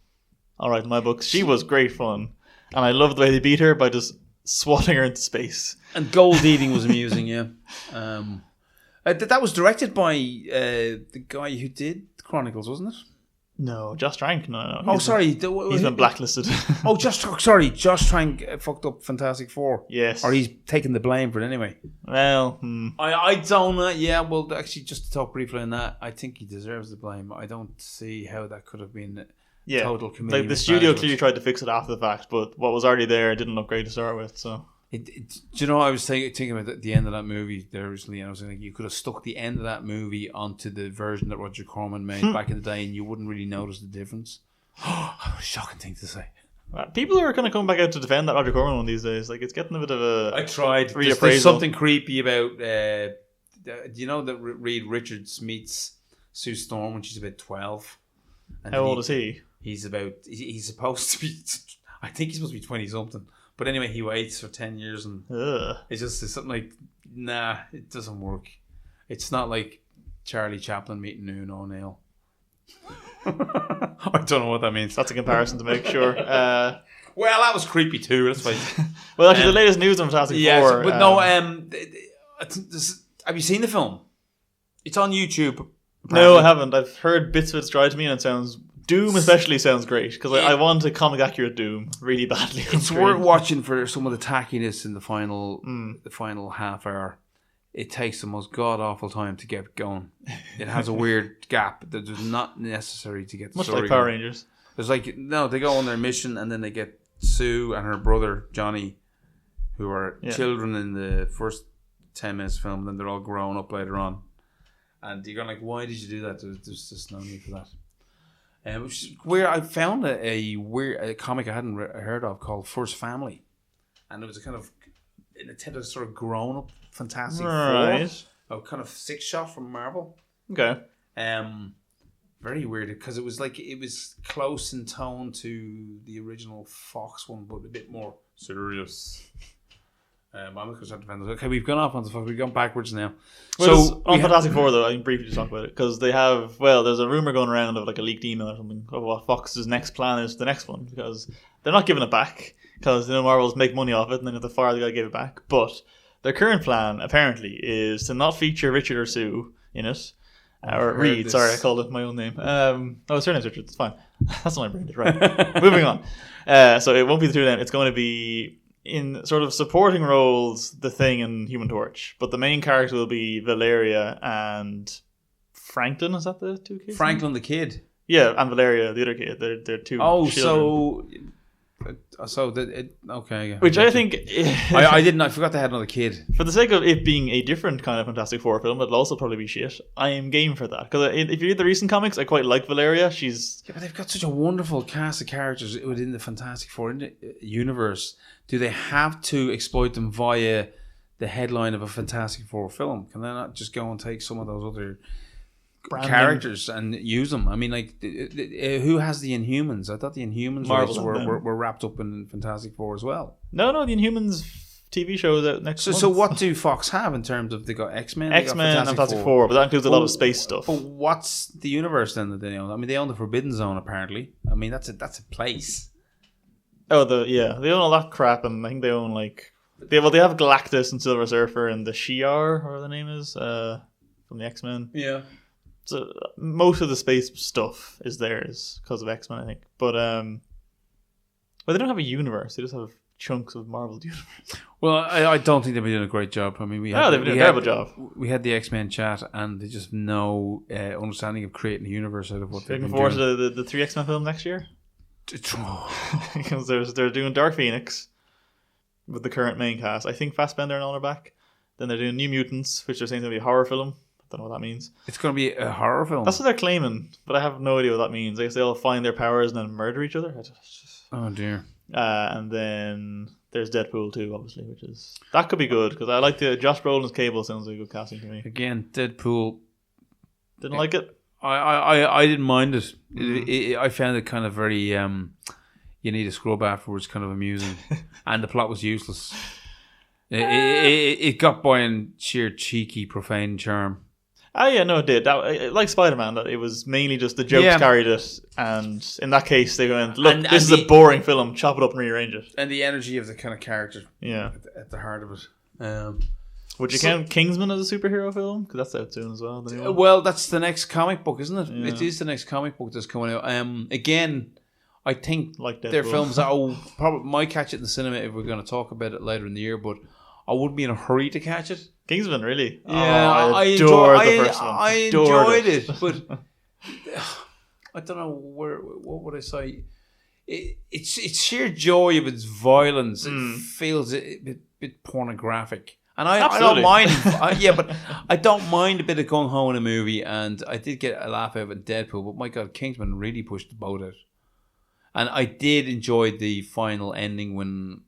[SPEAKER 3] all right, in my books, she was great fun, and I loved the way they beat her by just swatting her into space.
[SPEAKER 2] And gold eating was amusing, yeah. That was directed by the guy who did Chronicles, wasn't it?
[SPEAKER 3] No, Josh Trank. No.
[SPEAKER 2] Oh, sorry.
[SPEAKER 3] He's been blacklisted.
[SPEAKER 2] Oh, Josh Trank fucked up Fantastic Four.
[SPEAKER 3] Yes.
[SPEAKER 2] Or he's taking the blame for it anyway.
[SPEAKER 3] Well,
[SPEAKER 2] I don't know. Yeah, well, actually, just to talk briefly on that, I think he deserves the blame. I don't see how that could have been total committee.
[SPEAKER 3] Like the studio clearly tried to fix it after the fact, but what was already there didn't look great to start with. So.
[SPEAKER 2] Do you know, I was thinking about the end of that movie there recently, and I was thinking you could have stuck the end of that movie onto the version that Roger Corman made back in the day, and you wouldn't really notice the difference. Shocking thing to say.
[SPEAKER 3] People are kind of coming back out to defend that Roger Corman one these days. Like, it's getting a bit of a.
[SPEAKER 2] I tried.
[SPEAKER 3] Reappraisal.
[SPEAKER 2] There's something creepy about. Do you know that Reed Richards meets Sue Storm when she's about 12? And
[SPEAKER 3] How old is he?
[SPEAKER 2] He's about. He's supposed to be. I think he's supposed to be 20 something. But anyway, he waits for 10 years and it's something like, nah, it doesn't work. It's not like Charlie Chaplin meeting Noon O'Neill. I don't know what that means.
[SPEAKER 3] That's a comparison to make sure.
[SPEAKER 2] Well, that was creepy too. Let's face it.
[SPEAKER 3] Well, actually, the latest news on Fantastic Four.
[SPEAKER 2] But no, have you seen the film? It's on YouTube.
[SPEAKER 3] No, I haven't. I've heard bits of it described to me, and it sounds. Doom especially sounds great because I want a comic accurate Doom really badly.
[SPEAKER 2] It's worth watching for some of the tackiness in the final half hour. It takes the most god awful time to get going. It has a weird gap that is not necessary to get the
[SPEAKER 3] Much
[SPEAKER 2] story
[SPEAKER 3] like Power
[SPEAKER 2] going.
[SPEAKER 3] Rangers.
[SPEAKER 2] There's they go on their mission and then they get Sue and her brother Johnny, who are children in the first 10 minutes of the film, and then they're all grown up later on. And you're going like, why did you do that? There's just no need for that. Where I found a comic I hadn't heard of called First Family, and it was a kind of an attempt at sort of grown up Fantastic Four, a kind of 6-shot from Marvel.
[SPEAKER 3] Okay.
[SPEAKER 2] Very weird because it was close in tone to the original Fox one, but a bit more serious. I'm just going to start defending. Okay, we've gone off on the fuck. We've gone backwards now.
[SPEAKER 3] Well,
[SPEAKER 2] So
[SPEAKER 3] on Fantastic Four, though, I can briefly just talk about it because they have. Well, there's a rumor going around of like a leaked email or something of what Fox's next plan is for the next one because they're not giving it back because Marvel's make money off it and then if they fire, they got to give it back. But their current plan apparently is to not feature Richard or Sue in it. Or Reed, sorry, I called it my own name. His surname's Richard, it's fine. That's not my brain, right. Moving on. So it won't be the two of them, it's going to be in sort of supporting roles, The Thing and Human Torch. But the main character will be Valeria and Franklin, is that the two kids?
[SPEAKER 2] Franklin the kid.
[SPEAKER 3] Yeah, and Valeria, the other kid. They're two children.
[SPEAKER 2] Okay. Yeah.
[SPEAKER 3] Which I think...
[SPEAKER 2] I forgot they had another kid.
[SPEAKER 3] For the sake of it being a different kind of Fantastic Four film, it'll also probably be shit. I am game for that. Because if you read the recent comics, I quite like Valeria. She's...
[SPEAKER 2] Yeah, but they've got such a wonderful cast of characters within the Fantastic Four universe. Do they have to exploit them via the headline of a Fantastic Four film? Can they not just go and take some of those other characters and use them? I mean, like, who has the Inhumans? I thought the Inhumans were wrapped up in Fantastic Four as well.
[SPEAKER 3] No, the Inhumans TV shows out next month.
[SPEAKER 2] So what do Fox have in terms of they got X-Men?
[SPEAKER 3] X-Men and Fantastic Four, but that includes a lot of space stuff.
[SPEAKER 2] But what's the universe then that they own? I mean, they own the Forbidden Zone apparently. I mean, that's a place.
[SPEAKER 3] Oh, they own all that crap, and I think they own like they have Galactus and Silver Surfer and the Shi'ar, or the name is from the X-Men.
[SPEAKER 2] Yeah.
[SPEAKER 3] So most of the space stuff is theirs because of X-Men, I think. But they don't have a universe; they just have chunks of Marvel's universe.
[SPEAKER 2] Well, I don't think they've been doing a great job. I mean,
[SPEAKER 3] they've been doing a terrible job.
[SPEAKER 2] We had the X-Men chat, and they just have no understanding of creating a universe out of what they're
[SPEAKER 3] looking forward to the 3 X-Men films next year. Because they're doing Dark Phoenix with the current main cast. I think Fassbender and all are back. Then they're doing New Mutants, which they're saying is going to be a horror film. I don't know what that means.
[SPEAKER 2] It's going to be a horror film.
[SPEAKER 3] That's what they're claiming, but I have no idea what that means. I guess they all find their powers and then murder each other.
[SPEAKER 2] Oh dear.
[SPEAKER 3] And then there's Deadpool 2, obviously, that could be good because I like the Josh Brolin's Cable. Sounds like a good casting to me.
[SPEAKER 2] Again, Deadpool.
[SPEAKER 3] Didn't like it.
[SPEAKER 2] I didn't mind it. I found it kind of very you need a scrub afterwards, kind of amusing, and the plot was useless. It got by in sheer cheeky, profane charm.
[SPEAKER 3] Oh yeah, no, it did. Like Spiderman, that it was mainly just the jokes carried it, and in that case they went, look, this is a boring film, chop it up and rearrange it.
[SPEAKER 2] And the energy of the kind of character, at the heart of it.
[SPEAKER 3] Would you count Kingsman as a superhero film? Because that's out soon as well.
[SPEAKER 2] Well, that's the next comic book, isn't it?
[SPEAKER 3] Yeah.
[SPEAKER 2] It is the next comic book that's coming out. Again, I think
[SPEAKER 3] like
[SPEAKER 2] they're films that I probably might catch it in the cinema if we're going to talk about it later in the year, but I wouldn't be in a hurry to catch it.
[SPEAKER 3] Kingsman, really?
[SPEAKER 2] Yeah,
[SPEAKER 3] I adored the first one.
[SPEAKER 2] I enjoyed it, but I don't know what would I say. It's sheer joy of its violence. It feels a bit pornographic. And I don't mind, but I don't mind a bit of gung ho in a movie, and I did get a laugh out of it in Deadpool, but my God, Kingsman really pushed the boat out. And I did enjoy the final ending when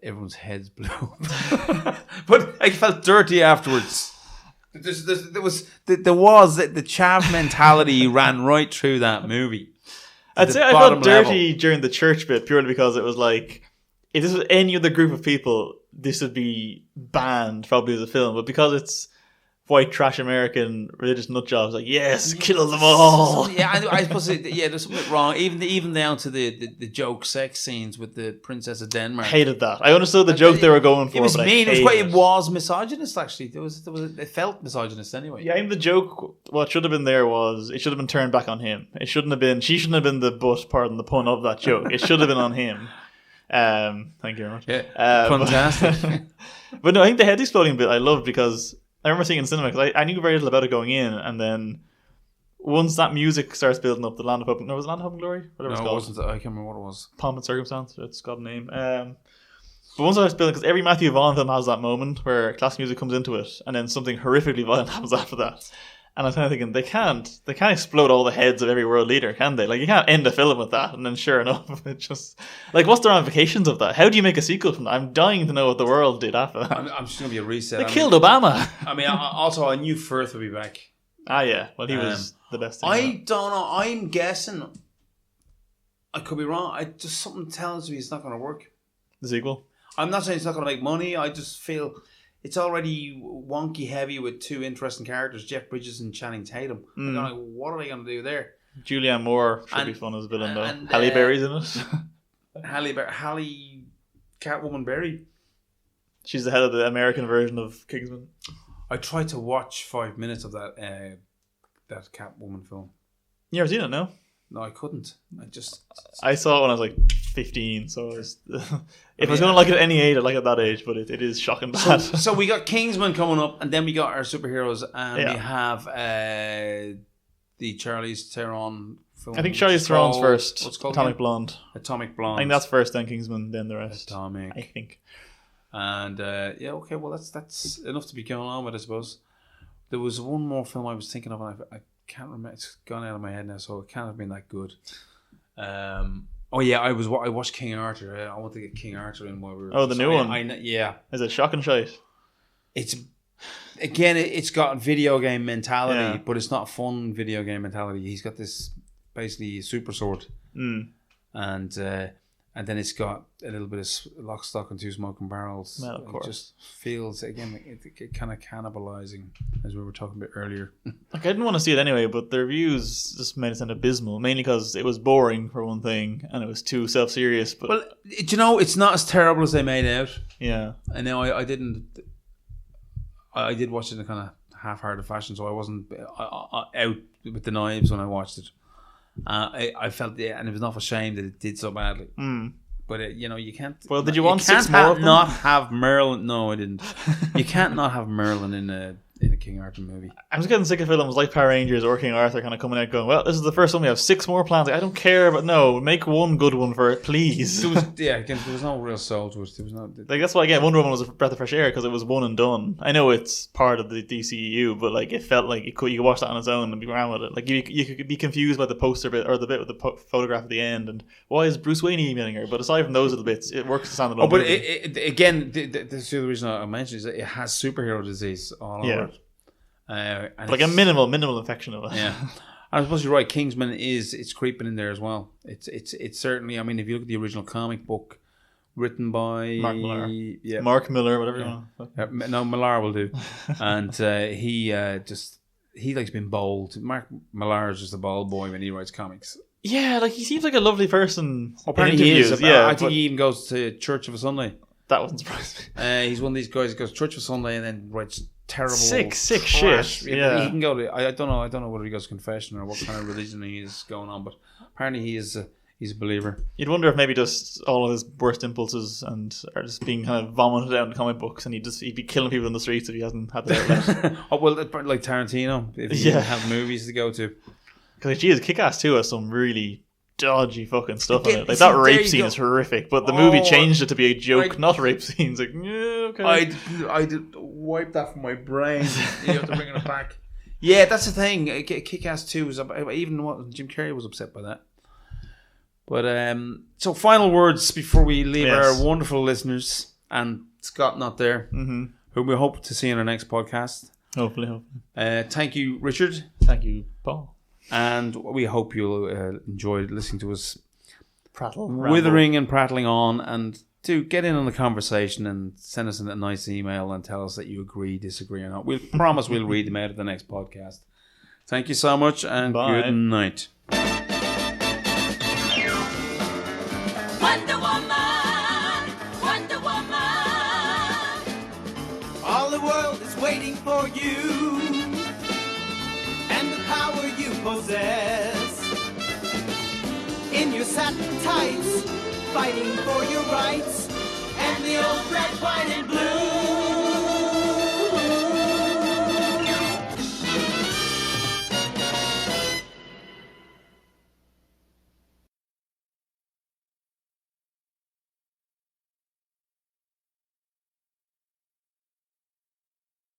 [SPEAKER 2] everyone's heads blew up. But I felt dirty afterwards. There was the chav mentality ran right through that movie.
[SPEAKER 3] I'd say I felt dirty during the church bit purely because it was like, if this was any other group of people, this would be banned probably as a film, but because it's white trash American religious nutjobs, like yes, kill them all.
[SPEAKER 2] Yeah, I suppose there's something wrong. Even down to the joke sex scenes with the Princess of Denmark.
[SPEAKER 3] Hated that. I understood the joke they were going for.
[SPEAKER 2] It was
[SPEAKER 3] but
[SPEAKER 2] mean. It was misogynist. Actually, it felt misogynist anyway.
[SPEAKER 3] Yeah, I think the joke, what should have been there was it should have been turned back on him. It shouldn't have been. She shouldn't have been the butt, pardon the pun, of that joke. It should have been on him. Thank you very much.
[SPEAKER 2] Yeah, fantastic.
[SPEAKER 3] But no, I think the head exploding bit I loved because I remember seeing it in cinema because I knew very little about it going in, and then once that music starts building up, the Land of Hope. No, was it Land of Hope and Glory? Whatever it's called.
[SPEAKER 2] It wasn't. I can't remember what it was.
[SPEAKER 3] Pomp and Circumstance. It's got a name. But once I was building, because every Matthew Vaughn film has that moment where classic music comes into it, and then something horrifically violent happens after that. And I was kind of thinking, they can't explode all the heads of every world leader, can they? Like, you can't end a film with that. And then sure enough, it just, like, what's the ramifications of that? How do you make a sequel from that? I'm dying to know what the world did after that.
[SPEAKER 2] I'm just going to be a reset.
[SPEAKER 3] They killed Obama.
[SPEAKER 2] I mean, also, I knew Firth would be back.
[SPEAKER 3] Ah, yeah. Well, he was the best thing.
[SPEAKER 2] I don't know. I'm guessing. I could be wrong. Just something tells me it's not going to work.
[SPEAKER 3] The sequel?
[SPEAKER 2] I'm not saying it's not going to make money. I just feel it's already wonky heavy with two interesting characters, Jeff Bridges and Channing Tatum. I'm going, what are they going to do there?
[SPEAKER 3] Julianne Moore should be fun as a villain, though. Halle Berry's in it.
[SPEAKER 2] Halle Catwoman Berry.
[SPEAKER 3] She's the head of the American version of Kingsman.
[SPEAKER 2] I tried to watch 5 minutes of that Catwoman film.
[SPEAKER 3] You ever seen it, no?
[SPEAKER 2] No, I couldn't.
[SPEAKER 3] I saw it when I was like 15, so if I was going to like it at any age, I'd like it at that age, but it is shocking bad.
[SPEAKER 2] So we got Kingsman coming up, and then we got our superheroes, and we have the Charlize Theron film.
[SPEAKER 3] I think Charlize Theron's first.
[SPEAKER 2] What's it called?
[SPEAKER 3] Atomic Blonde.
[SPEAKER 2] Atomic Blonde.
[SPEAKER 3] I think that's first, then Kingsman, then the rest.
[SPEAKER 2] Atomic.
[SPEAKER 3] I think.
[SPEAKER 2] And okay, well that's enough to be going on with, I suppose. There was one more film I was thinking of, and I can't remember. It's gone out of my head now, so it can't have been that good. I watched King Arthur. I want to get King Arthur in while we were.
[SPEAKER 3] Oh, the new one.
[SPEAKER 2] Yeah.
[SPEAKER 3] Is it shocking shite?
[SPEAKER 2] It's got video game mentality, but it's not fun video game mentality. He's got this basically super sword, and And then it's got a little bit of Lock, Stock and Two Smoking Barrels.
[SPEAKER 3] Well, of course.
[SPEAKER 2] It just feels, again, it kind of cannibalizing, as we were talking about earlier.
[SPEAKER 3] Like, I didn't want to see it anyway, but the reviews just made it sound abysmal, mainly because it was boring, for one thing, and it was too self-serious. But
[SPEAKER 2] well, do you know, it's not as terrible as they made out.
[SPEAKER 3] Yeah.
[SPEAKER 2] And now I did watch it in a kind of half-hearted fashion, so I wasn't out with the knives when I watched it. I felt, and it was not a shame that it did so badly. But you can't.
[SPEAKER 3] Well, did you want 6 more?
[SPEAKER 2] Not have Merlin. No, I didn't. You can't not have Merlin in a King Arthur movie.
[SPEAKER 3] I'm just getting sick of films like Power Rangers or King Arthur kind of coming out going, well, this is the first one, we have 6 more plans. Like, I don't care, but no, make one good one for it, please.
[SPEAKER 2] There was no real soul to it. There was no.
[SPEAKER 3] Like, that's why, again, Wonder Woman was a breath of fresh air, because it was one and done. I know it's part of the DCEU, but like, it felt like you could watch that on its own and be around with it. Like, you could be confused by the poster bit or the bit with the photograph at the end, and why is Bruce Wayne emailing her? But aside from those little bits, it works to standalone.
[SPEAKER 2] Oh, but again, this is the reason I mentioned is that it has superhero disease all over it. And
[SPEAKER 3] like a minimal infection of it.
[SPEAKER 2] Yeah, I suppose you're right. Kingsman it's creeping in there as well. It's certainly. I mean, if you look at the original comic book written by
[SPEAKER 3] Mark Miller, whatever you want.
[SPEAKER 2] No, Millar will do. And he likes being bold. Mark Millar is just a bold boy when he writes comics.
[SPEAKER 3] Yeah, like he seems like a lovely person.
[SPEAKER 2] Apparently he is. I think he even goes to Church of a Sunday.
[SPEAKER 3] That wouldn't surprise me. He's one of these guys that goes to Church of a Sunday and then writes terrible sick
[SPEAKER 2] trash.
[SPEAKER 3] Shit. Yeah.
[SPEAKER 2] He can go to. I don't know whether he goes to confession or what kind of religion he is going on, but apparently he's a believer.
[SPEAKER 3] You'd wonder if maybe just all of his worst impulses are just being kind of vomited out in comic books, and he'd be killing people in the streets if he hasn't had the outlet.
[SPEAKER 2] Oh well, like Tarantino, if he didn't have movies to go to.
[SPEAKER 3] Because geez, Kick-Ass 2 has some really dodgy fucking stuff in it. Like that rape scene is horrific, but the movie changed it to be a joke, not rape scenes. Like, yeah, okay.
[SPEAKER 2] I did wipe that from my brain. You have to bring it back. Yeah, that's the thing. Kick-Ass 2 was even what Jim Carrey was upset by that. But so final words before we leave our wonderful listeners and Scott not there, whom we hope to see in our next podcast.
[SPEAKER 3] Hopefully.
[SPEAKER 2] Thank you, Richard.
[SPEAKER 3] Thank you, Paul.
[SPEAKER 2] And we hope you'll enjoy listening to us
[SPEAKER 3] ramble.
[SPEAKER 2] Withering and prattling on, and do get in on the conversation and send us a nice email and tell us that you agree, disagree or not. We'll promise we'll read them out at the next podcast. Thank you so much, and good night.
[SPEAKER 4] Wonder Woman, Wonder Woman. All the world is waiting for you. Power you possess in your satin tights, fighting for your rights, and the old red, white, and blue.